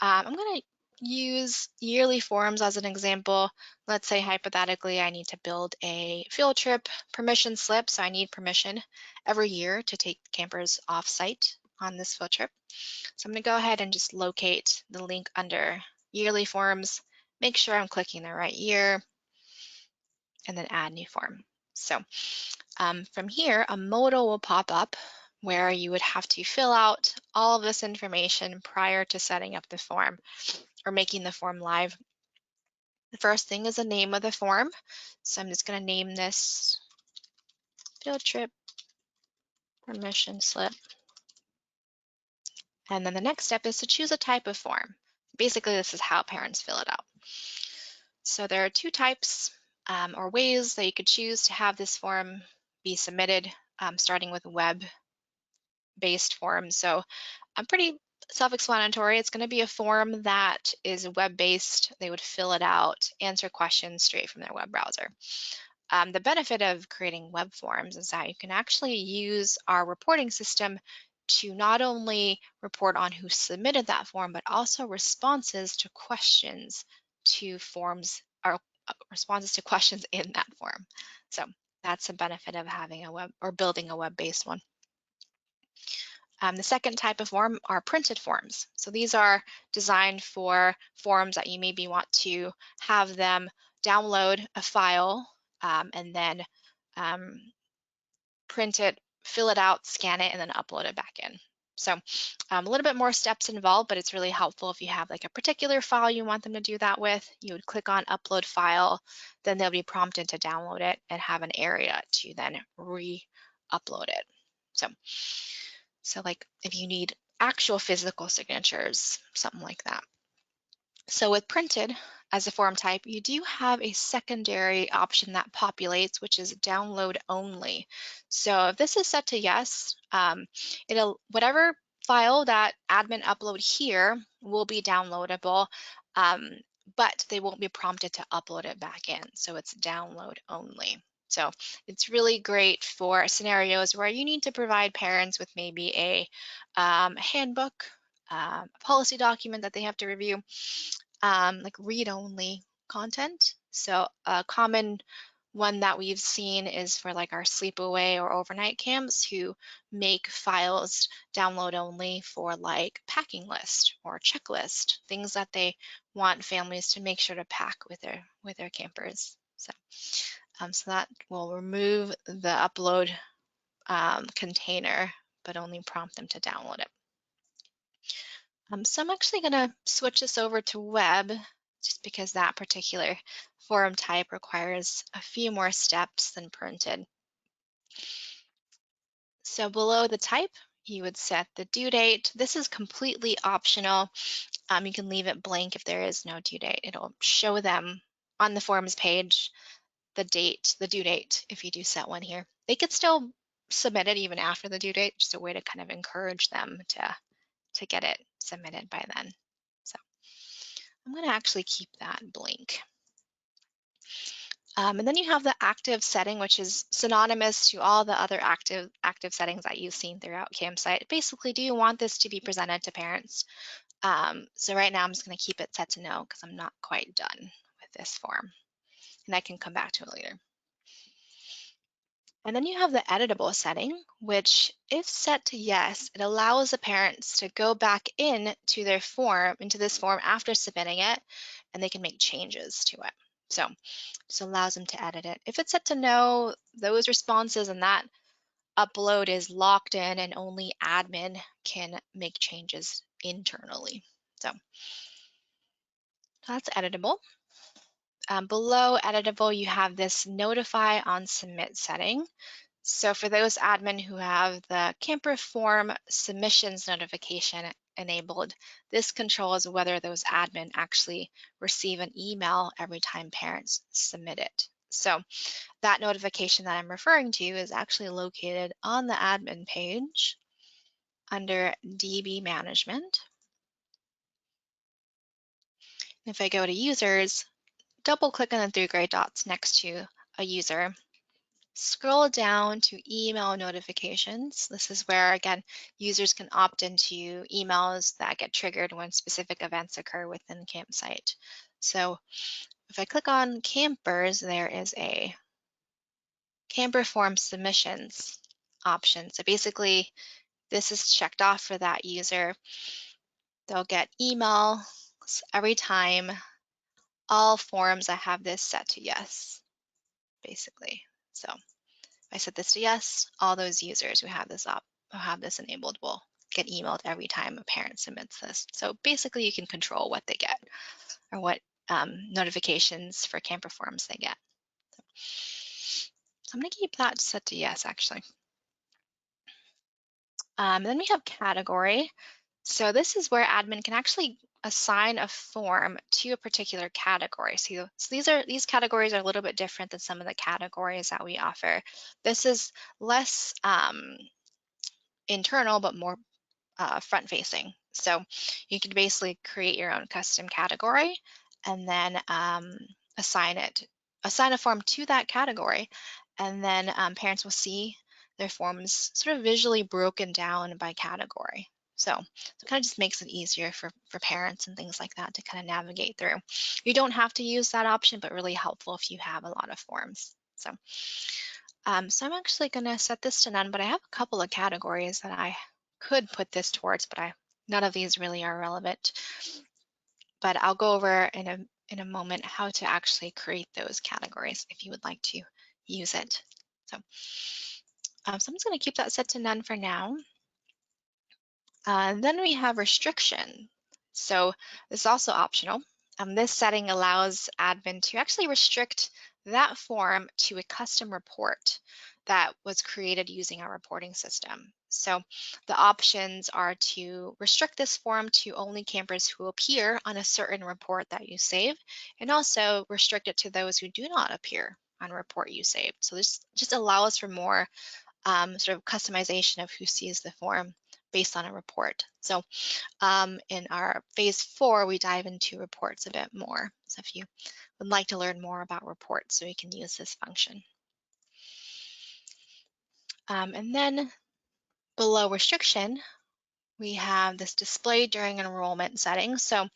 I'm going to use yearly forms as an example. Let's say hypothetically I need to build a field trip permission slip. So I need permission every year to take campers off-site on this field trip. So I'm going to go ahead and just locate the link under yearly forms, make sure I'm clicking the right year, and then add new form. So from here, a modal will pop up where you would have to fill out all of this information prior to setting up the form or making the form live. The first thing is the name of the form. So I'm just going to name this field trip permission slip. And then the next step is to choose a type of form. Basically, this is how parents fill it out. So there are 2 types or ways that you could choose to have this form be submitted, starting with web-based forms. So pretty self-explanatory. It's going to be a form that is web-based. They would fill it out, answer questions straight from their web browser. The benefit of creating web forms is that you can actually use our reporting system to not only report on who submitted that form, but also responses to questions to forms or responses to questions in that form. So that's a benefit of having a web or building a web-based one. The second type of form are printed forms. So these are designed for forms that you maybe want to have them download a file and then print it, fill it out, scan it, and then upload it back in. So a little bit more steps involved, but it's really helpful if you have like a particular file you want them to do that with. You would click on upload file, then they'll be prompted to download it and have an area to then re-upload it. So like if you need actual physical signatures, something like that. So with printed as a form type, you do have a secondary option that populates, which is download only. So if this is set to yes, whatever file that admin upload here will be downloadable, but they won't be prompted to upload it back in. So it's download only. So it's really great for scenarios where you need to provide parents with maybe a handbook, a policy document that they have to review, like read-only content. So a common one that we've seen is for like our sleepaway or overnight camps who make files download only for like packing list or checklist, things that they want families to make sure to pack with their campers. So that will remove the upload container, but only prompt them to download it. So I'm actually going to switch this over to web just because that particular form type requires a few more steps than printed. So below the type, you would set the due date. This is completely optional. You can leave it blank if there is no due date. It'll show them on the forms page the due date if you do set one here. They could still submit it even after the due date, just a way to kind of encourage them to get it submitted by then. So I'm going to actually keep that blank. And then you have the active setting, which is synonymous to all the other active settings that you've seen throughout CampSite. Basically, do you want this to be presented to parents? So right now I'm just going to keep it set to no because I'm not quite done with this form. And I can come back to it later. And then you have the editable setting, which if set to yes, it allows the parents to go back into this form after submitting it, and they can make changes to it. So just allows them to edit it. If it's set to no, those responses and that upload is locked in and only admin can make changes internally. So that's editable. Below editable, you have this notify on submit setting. So for those admin who have the camper form submissions notification enabled, this controls whether those admin actually receive an email every time parents submit it. So that notification that I'm referring to is actually located on the admin page under DB management. If I go to users, double click on the 3 gray dots next to a user. Scroll down to email notifications. This is where, again, users can opt into emails that get triggered when specific events occur within CampSite. So if I click on campers, there is a camper form submissions option. So basically, this is checked off for that user. They'll get emails every time all forms I have this set to yes, basically. So I set this to yes, all those users who have this enabled will get emailed every time a parent submits this. So basically you can control what they get or what notifications for camper forms they get. So I'm going to keep that set to yes, actually. Then we have category. So this is where admin can actually assign a form to a particular category. So these categories are a little bit different than some of the categories that we offer. This is less internal, but more front facing. So you can basically create your own custom category and then assign a form to that category. And then parents will see their forms sort of visually broken down by category. So it kind of just makes it easier for parents and things like that to kind of navigate through. You don't have to use that option, but really helpful if you have a lot of forms. So I'm actually going to set this to none, but I have a couple of categories that I could put this towards, but none of these really are relevant. But I'll go over in a moment how to actually create those categories if you would like to use it. So, I'm just going to keep that set to none for now. Then we have restriction. So this is also optional. This setting allows admin to actually restrict that form to a custom report that was created using our reporting system. So the options are to restrict this form to only campers who appear on a certain report that you save, and also restrict it to those who do not appear on a report you saved. So this just allows for more sort of customization of who sees the form based on a report. So in our phase 4, we dive into reports a bit more. So if you would like to learn more about reports, so you can use this function. And then below restriction, we have this display during enrollment setting. So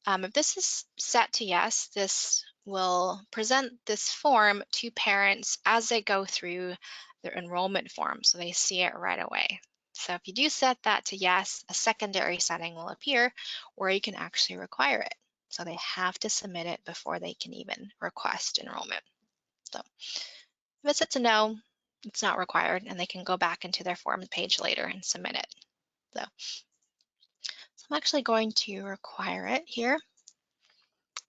if this is set to yes, this will present this form to parents as they go through their enrollment form, so they see it right away. So if you do set that to yes, a secondary setting will appear where you can actually require it. So they have to submit it before they can even request enrollment. So if it's set to no, it's not required, and they can go back into their form page later and submit it. So I'm actually going to require it here.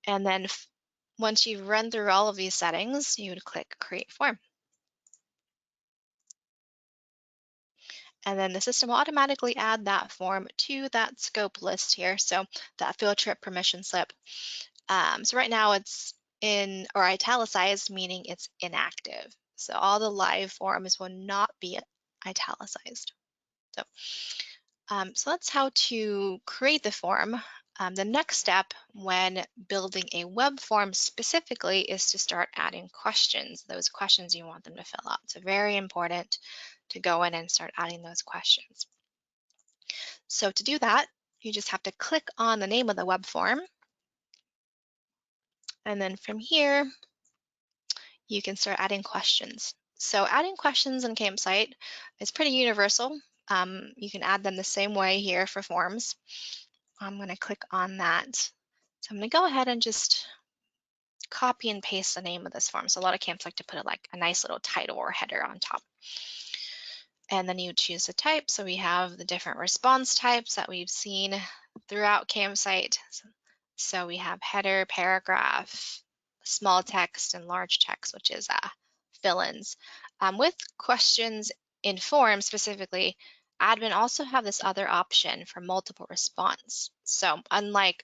And then once you've run through all of these settings, you would click Create Form. And then the system will automatically add that form to that scope list here. So that field trip permission slip. So right now it's in or italicized, meaning it's inactive. So all the live forms will not be italicized. So that's how to create the form. The next step when building a web form specifically is to start adding questions, those questions you want them to fill out. So very important to go in and start adding those questions. So to do that, you just have to click on the name of the web form. And then from here, you can start adding questions. So adding questions in CampSite is pretty universal. You can add them the same way here for forms. I'm going to click on that. So I'm going to go ahead and just copy and paste the name of this form. So a lot of camps like to put a nice little title or header on top. And then you choose the type. So we have the different response types that we've seen throughout CampSite. So we have header, paragraph, small text, and large text, which is fill-ins. With questions in form specifically, admin also have this other option for multiple response. So unlike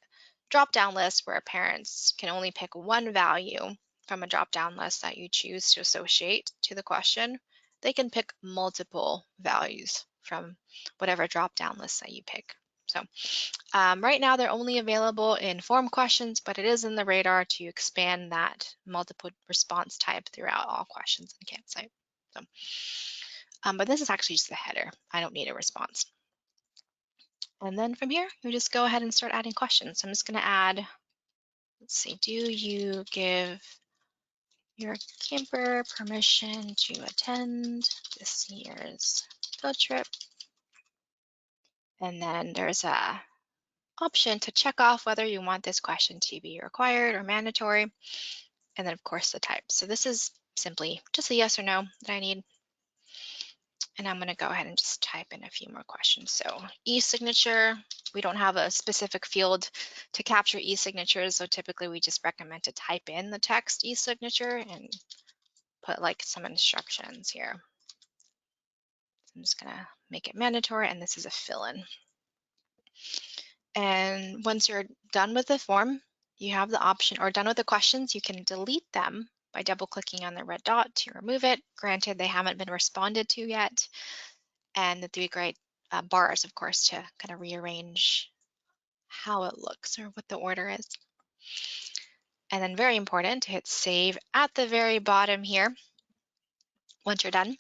drop-down lists where parents can only pick one value from a drop-down list that you choose to associate to the question, they can pick multiple values from whatever drop-down list that you pick. So right now they're only available in form questions, but it is in the radar to expand that multiple response type throughout all questions in CampSite. So, but this is actually just the header. I don't need a response. And then from here, you just go ahead and start adding questions. So I'm just going to add, let's see, do you give your camper permission to attend this year's field trip? And then there's a option to check off whether you want this question to be required or mandatory, and then of course the type. So this is simply just a yes or no that I need. And I'm going to go ahead and just type in a few more questions. So e-signature, we don't have a specific field to capture e-signatures, so typically we just recommend to type in the text e-signature and put like some instructions here. I'm just going to make it mandatory, and this is a fill-in. And once you're done with the form, you have the option, or done with the questions, you can delete them by double clicking on the red dot to remove it. Granted, they haven't been responded to yet. And the 3 great bars, of course, to kind of rearrange how it looks or what the order is. And then very important to hit save at the very bottom here once you're done.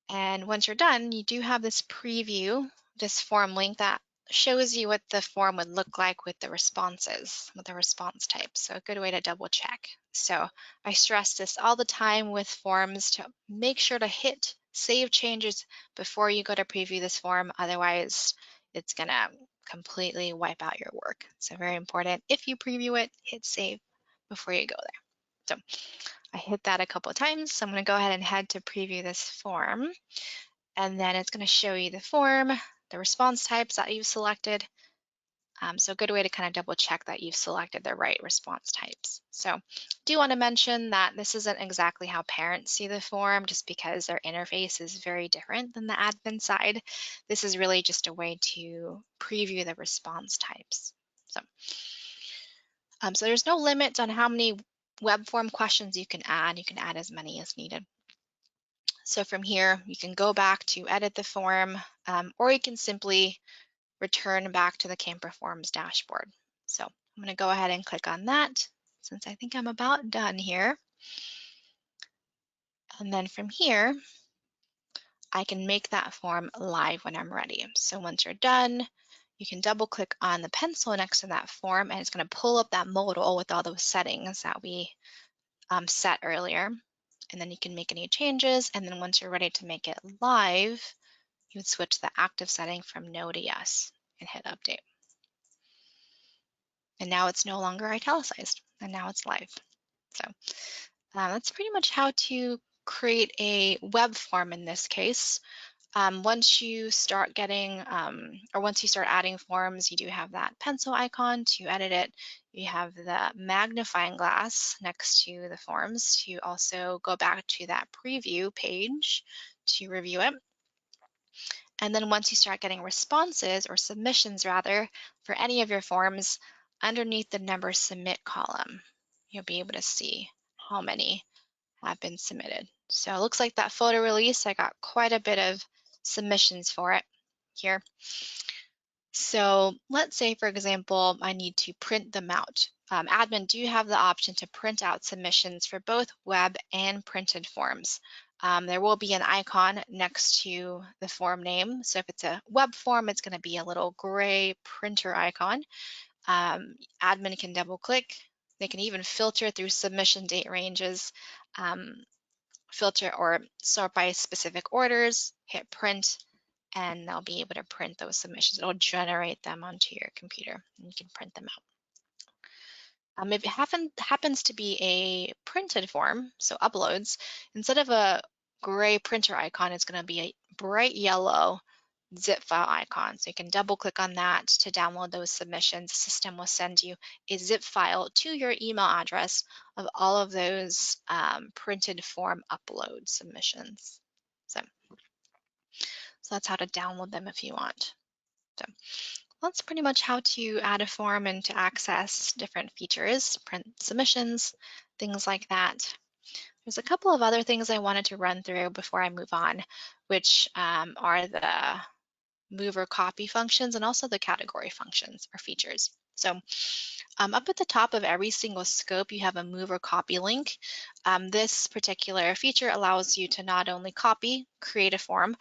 And once you're done, you do have this preview this form link that shows you what the form would look like with the responses, with the response type. So a good way to double check. So I stress this all the time with forms to make sure to hit save changes before you go to preview this form. Otherwise, it's gonna completely wipe out your work. So very important. If you preview it, hit save before you go there. So I hit that a couple of times. So I'm gonna go ahead and head to preview this form. And then it's gonna show you the form, the response types that you've selected. So a good way to kind of double check that you've selected the right response types. So do want to mention that this isn't exactly how parents see the form, just because their interface is very different than the admin side. This is really just a way to preview the response types. So there's no limit on how many web form questions you can add. You can add as many as needed. So from here, you can go back to edit the form, or you can simply return back to the Camper Forms dashboard. So I'm going to go ahead and click on that since I think I'm about done here. And then from here, I can make that form live when I'm ready. So once you're done, you can double click on the pencil next to that form, and it's going to pull up that modal with all those settings that we set earlier. And then you can make any changes. And then once you're ready to make it live, you would switch the active setting from no to yes and hit update. And now it's no longer italicized, and now it's live. So that's pretty much how to create a web form in this case. Once you start getting, or once you start adding forms, you do have that pencil icon to edit it. You have the magnifying glass next to the forms to also go back to that preview page to review it. And then once you start getting responses, or submissions rather, for any of your forms, underneath the number submit column, you'll be able to see how many have been submitted. So it looks like that photo release, I got quite a bit of submissions for it here. So let's say, for example, I need to print them out. Admin do have the option to print out submissions for both web and printed forms. There will be an icon next to the form name. So if it's a web form, it's going to be a little gray printer icon. Admin can double click. They can even filter through submission date ranges, filter or sort by specific orders, hit print, and they'll be able to print those submissions. It'll generate them onto your computer, and you can print them out. If it happens to be a printed form, so uploads, instead of a gray printer icon, it's going to be a bright yellow zip file icon. So you can double click on that to download those submissions. The system will send you a zip file to your email address of all of those printed form upload submissions. So that's how to download them if you want. So that's pretty much how to add a form and to access different features, print submissions, things like that. There's a couple of other things I wanted to run through before I move on, which are the mover copy functions and also the category functions or features. So up at the top of every single scope, you have a mover copy link. This particular feature allows you to not only copy, create a form,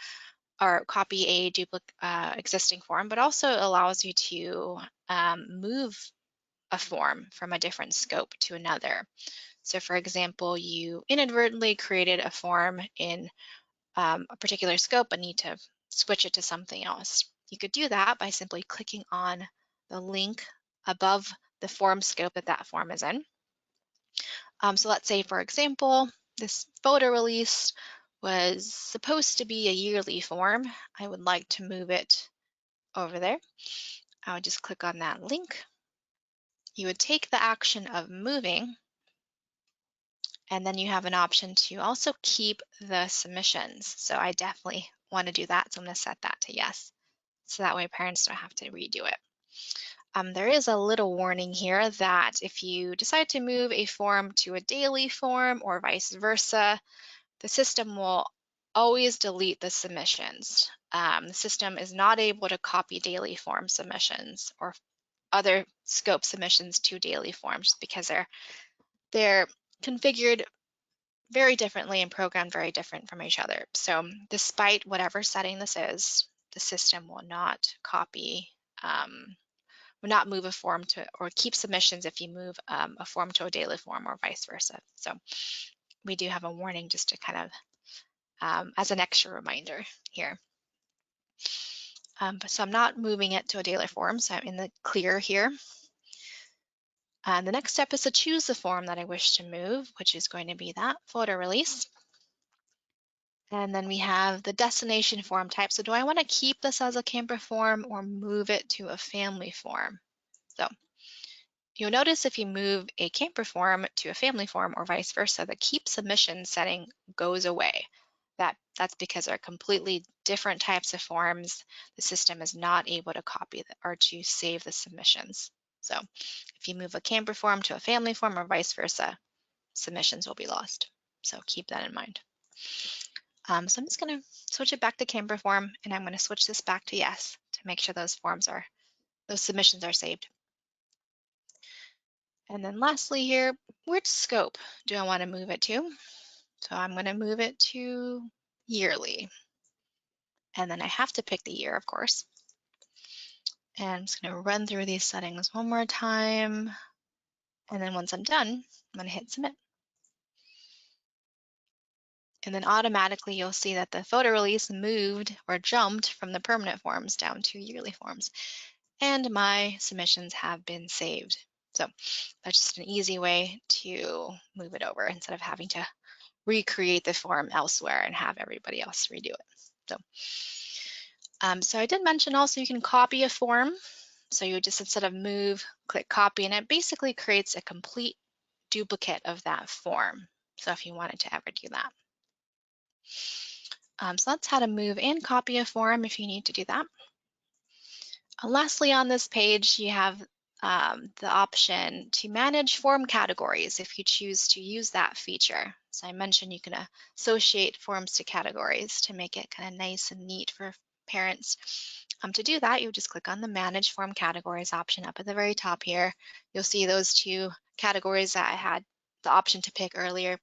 or copy a existing form, but also allows you to move a form from a different scope to another. So for example, you inadvertently created a form in a particular scope but need to switch it to something else. You could do that by simply clicking on the link above the form scope that form is in. So let's say, for example, this photo release was supposed to be a yearly form. I would like to move it over there. I would just click on that link. You would take the action of moving, and then you have an option to also keep the submissions. So I definitely want to do that, so I'm going to set that to yes. So that way parents don't have to redo it. There is a little warning here that if you decide to move a form to a daily form or vice versa, the system will always delete the submissions. The system is not able to copy daily form submissions or other scope submissions to daily forms because they're configured very differently and programmed very different from each other. So despite whatever setting this is, the system will not copy, will not move a form to, or keep submissions if you move a form to a daily form or vice versa. So we do have a warning just to kind of, as an extra reminder here. So I'm not moving it to a daily form, so I'm in the clear here. The next step is to choose the form that I wish to move, which is going to be that photo release. And then we have the destination form type. So do I want to keep this as a camper form or move it to a family form? So you'll notice if you move a camper form to a family form or vice versa, the keep submission setting goes away. That's because they're completely different types of forms. The system is not able to copy or to save the submissions. So if you move a camper form to a family form or vice versa, submissions will be lost. So keep that in mind. So I'm just going to switch it back to camper form, and I'm going to switch this back to yes to make sure those submissions are saved. And then lastly here, which scope do I want to move it to? So I'm going to move it to yearly. And then I have to pick the year, of course. And I'm just going to run through these settings one more time. And then once I'm done, I'm going to hit submit. And then automatically you'll see that the photo release moved or jumped from the permanent forms down to yearly forms. And my submissions have been saved. So that's just an easy way to move it over instead of having to recreate the form elsewhere and have everybody else redo it. So I did mention also you can copy a form. So you just, instead of move, click copy, and it basically creates a complete duplicate of that form. So if you wanted to ever do that. So that's how to move and copy a form if you need to do that. Lastly, on this page, you have the option to manage form categories if you choose to use that feature. So I mentioned you can associate forms to categories to make it kind of nice and neat for parents. To do that, you just click on the Manage Form Categories option up at the very top here. You'll see those two categories that I had the option to pick earlier.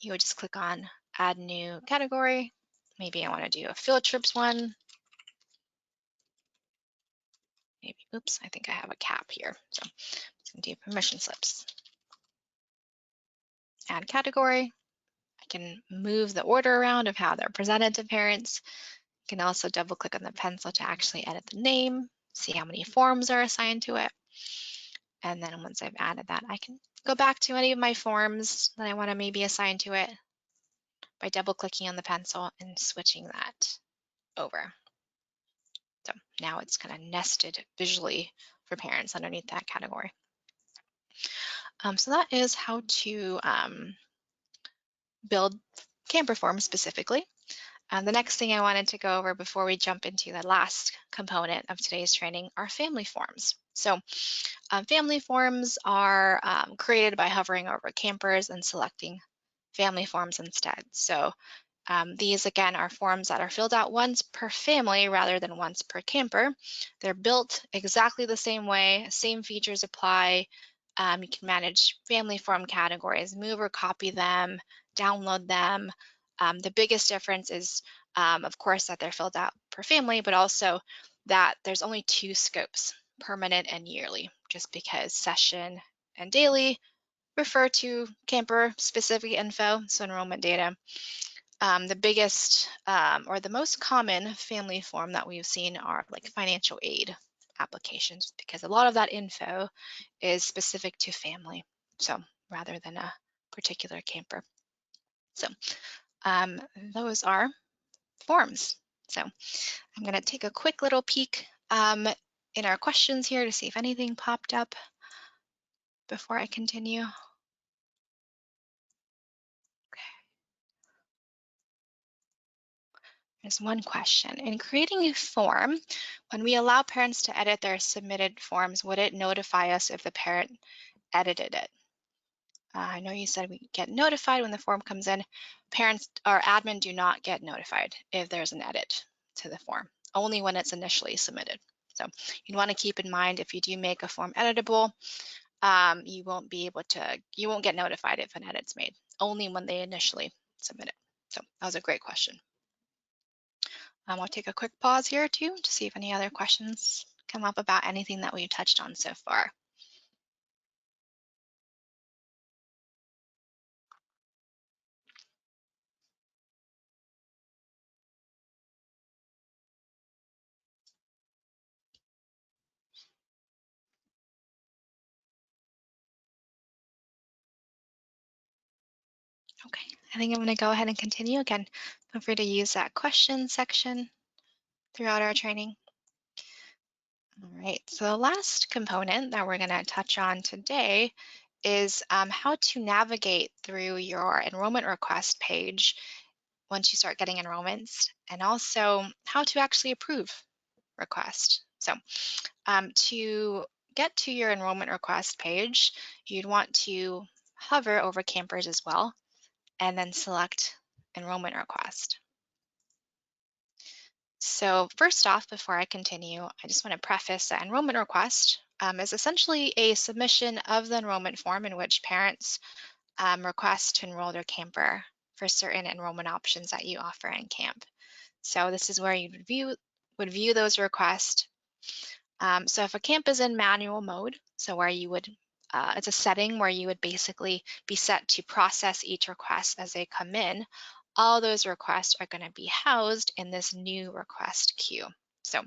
You would just click on Add New Category. Maybe I want to do a field trips one. Maybe, oops, I think I have a cap here. So I'm just going to do permission slips. Add category. I can move the order around of how they're presented to parents. You can also double click on the pencil to actually edit the name, see how many forms are assigned to it. And then once I've added that, I can go back to any of my forms that I want to maybe assign to it by double clicking on the pencil and switching that over. So now it's kind of nested visually for parents underneath that category. So that is how to build camper forms specifically. The next thing I wanted to go over before we jump into the last component of today's training are family forms. So family forms are created by hovering over campers and selecting family forms instead. So these, again, are forms that are filled out once per family rather than once per camper. They're built exactly the same way, same features apply. You can manage family form categories, move or copy them, download them. The biggest difference is, of course, that they're filled out per family, but also that there's only two scopes, permanent and yearly, just because session and daily refer to camper specific info, so enrollment data. The biggest or the most common family form that we've seen are like financial aid applications, because a lot of that info is specific to family, so rather than a particular camper. So those are forms. So I'm going to take a quick little peek in our questions here to see if anything popped up before I continue. There's one question. In creating a form, when we allow parents to edit their submitted forms, would it notify us if the parent edited it? I know you said we get notified when the form comes in. Parents or admin do not get notified if there's an edit to the form, only when it's initially submitted. So you'd want to keep in mind, if you do make a form editable, you won't get notified if an edit's made, only when they initially submit it. So that was a great question. I'll take a quick pause here too to see if any other questions come up about anything that we've touched on so far. Okay, I think I'm going to go ahead and continue. Again, feel free to use that question section throughout our training. All right, so the last component that we're going to touch on today is how to navigate through your enrollment request page once you start getting enrollments, and also how to actually approve request. So to get to your enrollment request page, you'd want to hover over campers as well, and then select enrollment request. So first off, before I continue, I just want to preface that enrollment request is essentially a submission of the enrollment form in which parents request to enroll their camper for certain enrollment options that you offer in camp. So this is where you would view those requests. So if a camp is in manual mode, so where you would, it's a setting where you would basically be set to process each request as they come in, all those requests are going to be housed in this new request queue. So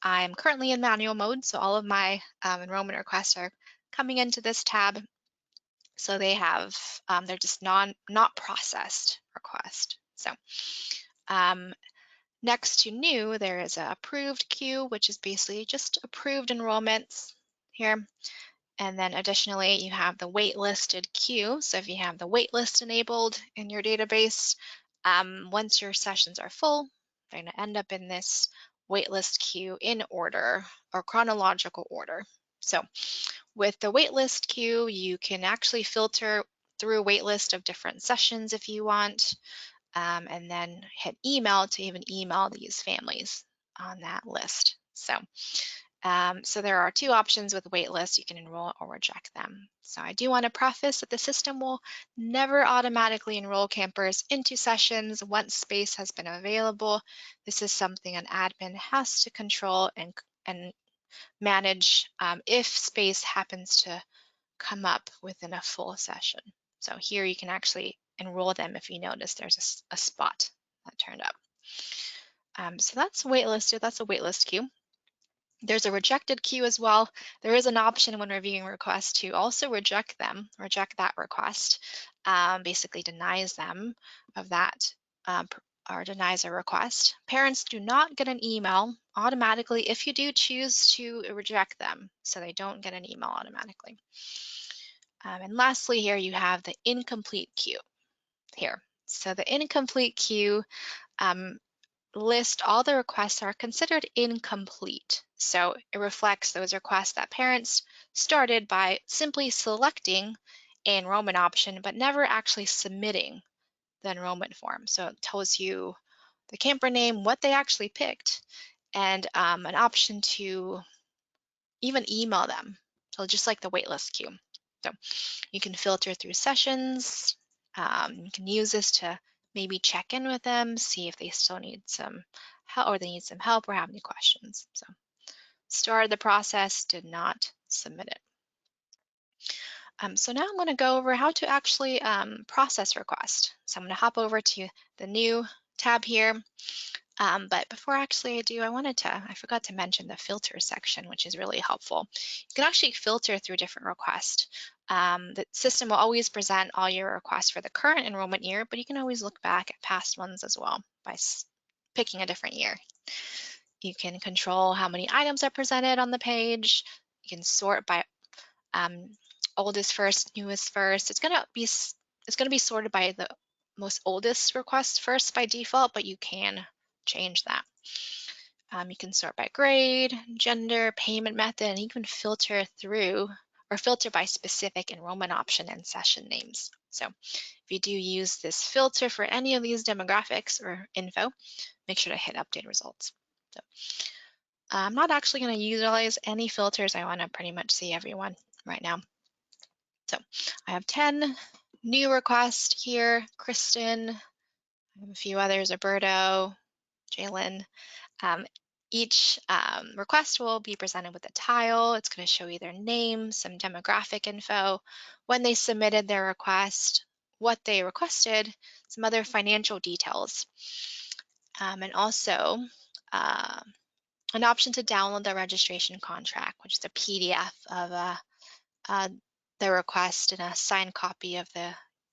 I'm currently in manual mode, so all of my enrollment requests are coming into this tab. So they have, they're just not processed request. So next to new, there is an approved queue, which is basically just approved enrollments here. And then additionally, you have the waitlisted queue. So if you have the waitlist enabled in your database, once your sessions are full, they're going to end up in this waitlist queue in order or chronological order. So with the waitlist queue, you can actually filter through a waitlist of different sessions if you want. And then hit email to even email these families on that list. So, so there are two options with waitlist. You can enroll or reject them. So I do want to preface that the system will never automatically enroll campers into sessions once space has been available. This is something an admin has to control and manage if space happens to come up within a full session. So here you can actually enroll them if you notice there's a spot that turned up. So that's waitlisted, that's a waitlist queue. There's a rejected queue as well. There is an option when reviewing requests to also reject that request, basically denies them of that or denies a request. Parents do not get an email automatically if you do choose to reject them, so they don't get an email automatically. And lastly here you have the incomplete queue here. So the incomplete queue list all the requests that are considered incomplete. So it reflects those requests that parents started by simply selecting an enrollment option but never actually submitting the enrollment form. So it tells you the camper name, what they actually picked, and an option to even email them. So just like the waitlist queue. So you can filter through sessions. You can use this to maybe check in with them, see if they still need some help or they need some help or have any questions. So started the process, did not submit it. So now I'm going to go over how to actually process request. So I'm going to hop over to the new tab here. But before actually I do, I forgot to mention the filter section, which is really helpful. You can actually filter through different requests. The system will always present all your requests for the current enrollment year, but you can always look back at past ones as well by picking a different year. You can control how many items are presented on the page. You can sort by oldest first, newest first. It's gonna be sorted by the most oldest request first by default, but you can change that. You can sort by grade, gender, payment method, and you can filter through or filter by specific enrollment option and session names. So if you do use this filter for any of these demographics or info, make sure to hit update results. So I'm not actually going to utilize any filters. I want to pretty much see everyone right now. So I have 10 new requests here. Kristen, I have a few others, Alberto, Jalen. Um, each request will be presented with a tile. It's going to show you their name, some demographic info, when they submitted their request, what they requested, some other financial details, and also uh, an option to download the registration contract, which is a PDF of the request and a signed copy of the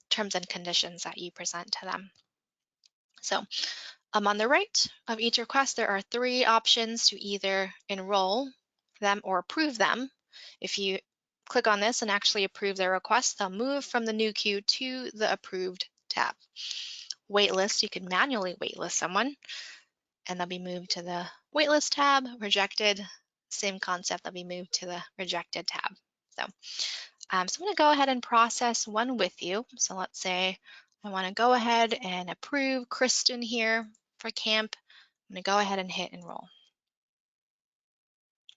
terms and conditions that you present to them. So on the right of each request, there are 3 options to either enroll them or approve them. If you click on this and actually approve their request, they'll move from the new queue to the approved tab. Waitlist, you can manually waitlist someone and they'll be moved to the waitlist tab. Rejected, same concept, they'll be moved to the rejected tab. So I'm going to go ahead and process one with you. So let's say I want to go ahead and approve Kristen here for camp. I'm going to go ahead and hit enroll.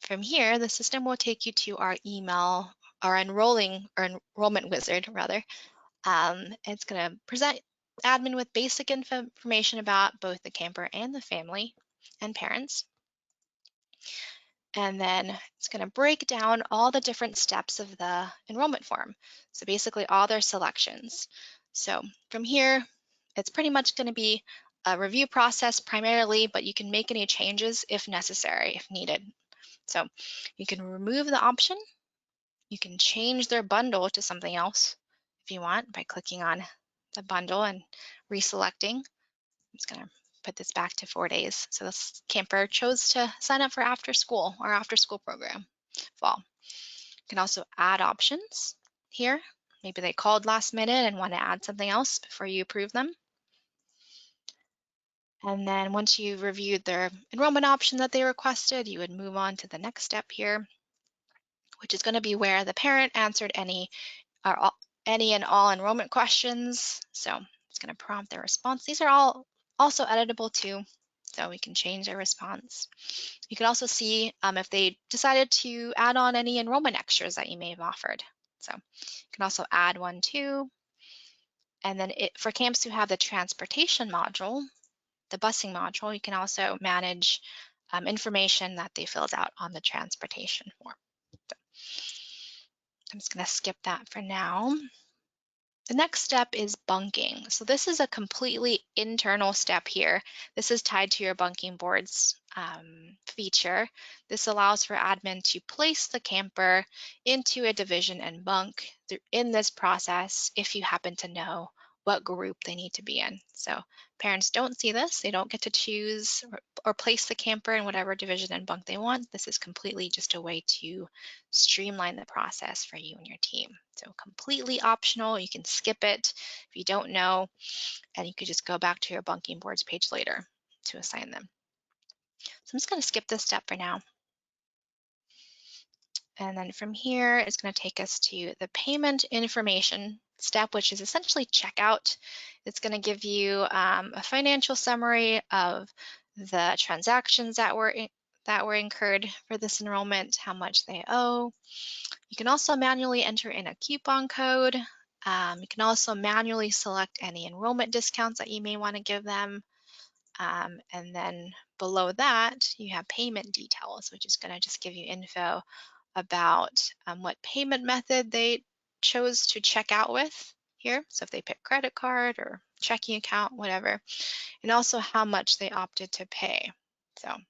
From here, the system will take you to our email, our enrollment wizard rather. It's going to present admin with basic information about both the camper and the family and parents. And then it's going to break down all the different steps of the enrollment form. So basically all their selections. So from here, it's pretty much going to be a review process primarily, but you can make any changes if necessary, if needed. So you can remove the option. You can change their bundle to something else if you want by clicking on the bundle and reselecting. I'm just going to put this back to 4 days. So this camper chose to sign up for after school, our after school program, fall. You can also add options here. Maybe they called last minute and want to add something else before you approve them. And then once you've reviewed their enrollment option that they requested, you would move on to the next step here, which is going to be where the parent answered any and all enrollment questions. So it's going to prompt their response. These are all also editable too, so we can change their response. You can also see if they decided to add on any enrollment extras that you may have offered. So you can also add one too. And then for camps who have the transportation module, the busing module, you can also manage information that they filled out on the transportation form. So I'm just going to skip that for now. The next step is bunking. So this is a completely internal step here. This is tied to your bunking boards feature. This allows for admin to place the camper into a division and bunk in this process if you happen to know what group they need to be in. So parents don't see this. They don't get to choose or place the camper in whatever division and bunk they want. This is completely just a way to streamline the process for you and your team. So completely optional. You can skip it if you don't know, and you could just go back to your bunking boards page later to assign them. So I'm just going to skip this step for now. And then from here, it's going to take us to the payment information step, which is essentially checkout. It's going to give you a financial summary of the transactions that were incurred for this enrollment, how much they owe. You can also manually enter in a coupon code. You can also manually select any enrollment discounts that you may want to give them. And then below that, you have payment details, which is going to just give you info about what payment method they chose to check out with here. So if they pick credit card or checking account, whatever, and also how much they opted to pay. So in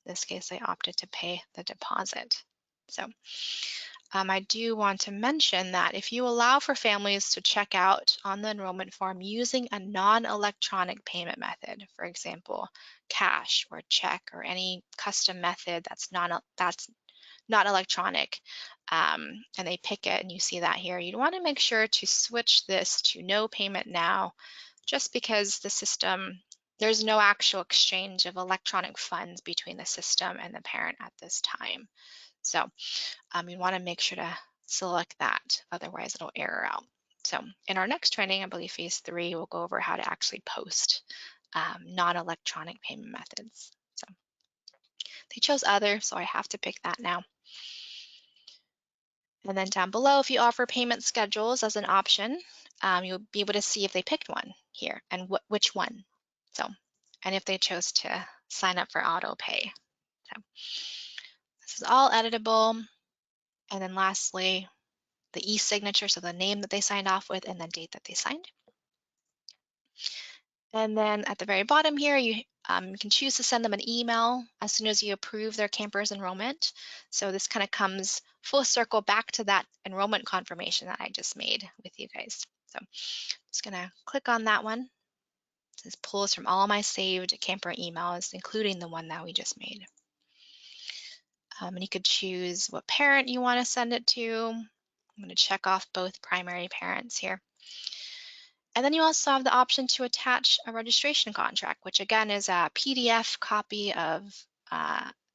this case, they opted to pay the deposit. So I do want to mention that if you allow for families to check out on the enrollment form using a non-electronic payment method, for example, cash or check or any custom method that's not electronic, and they pick it and you see that here, you'd want to make sure to switch this to no payment now, just because the system, there's no actual exchange of electronic funds between the system and the parent at this time. So you want to make sure to select that, otherwise it'll error out. So in our next training, I believe phase 3, we'll go over how to actually post non-electronic payment methods. So they chose other, so I have to pick that now. And then down below, if you offer payment schedules as an option, you'll be able to see if they picked one here and which one. So and if they chose to sign up for auto pay. So this is all editable. And then lastly, the e-signature, so the name that they signed off with and the date that they signed. And then at the very bottom here, you can choose to send them an email as soon as you approve their campers enrollment. So this kind of comes full circle back to that enrollment confirmation that I just made with you guys. So I'm just gonna click on that one. This pulls from all my saved camper emails, including the one that we just made. And you could choose what parent you want to send it to. I'm going to check off both primary parents here. And then you also have the option to attach a registration contract, which again is a PDF copy of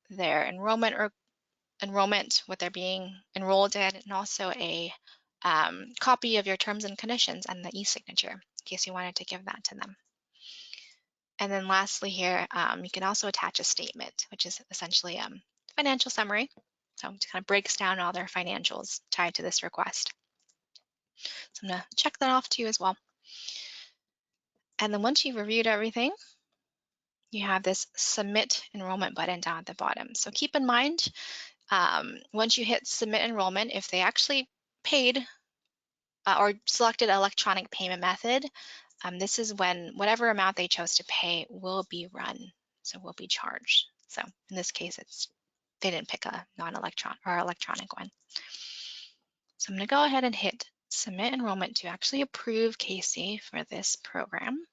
their enrollment, what they're being enrolled in, and also a copy of your terms and conditions and the e-signature, in case you wanted to give that to them. And then lastly here, you can also attach a statement, which is essentially a financial summary. So it kind of breaks down all their financials tied to this request. So I'm gonna check that off too as well. And then once you've reviewed everything, you have this submit enrollment button down at the bottom. So keep in mind, once you hit submit enrollment, if they actually paid or selected electronic payment method, this is when whatever amount they chose to pay will be run, so will be charged. So in this case, they didn't pick a non-electronic or electronic one. So I'm going to go ahead and hit submit enrollment to actually approve Casey for this program.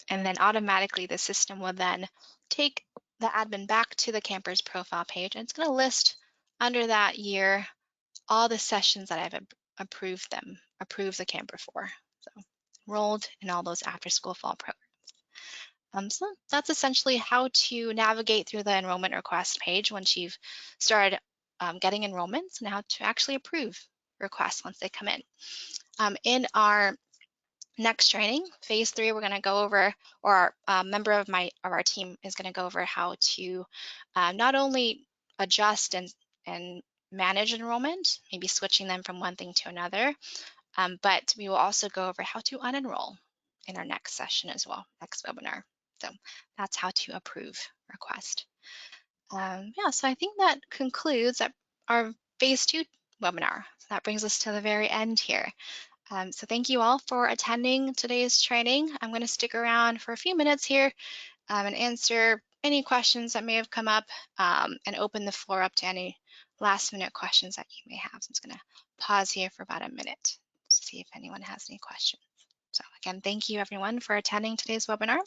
And then automatically the system will then take the admin back to the camper's profile page, and it's going to list under that year all the sessions that I've approved the camper for. So enrolled in all those after school fall programs. So that's essentially how to navigate through the enrollment request page once you've started getting enrollments, and how to actually approve requests once they come in. In our next training, phase 3, we're going to go over, or a member of our team is going to go over how to not only adjust and manage enrollment, maybe switching them from one thing to another, but we will also go over how to unenroll in our next session as well, next webinar. So that's how to approve request. Yeah, so I think that concludes our phase 2 webinar. So that brings us to the very end here. So thank you all for attending today's training. I'm going to stick around for a few minutes here and answer any questions that may have come up and open the floor up to any last minute questions that you may have. So I'm just going to pause here for about a minute to see if anyone has any questions. So again, thank you everyone for attending today's webinar.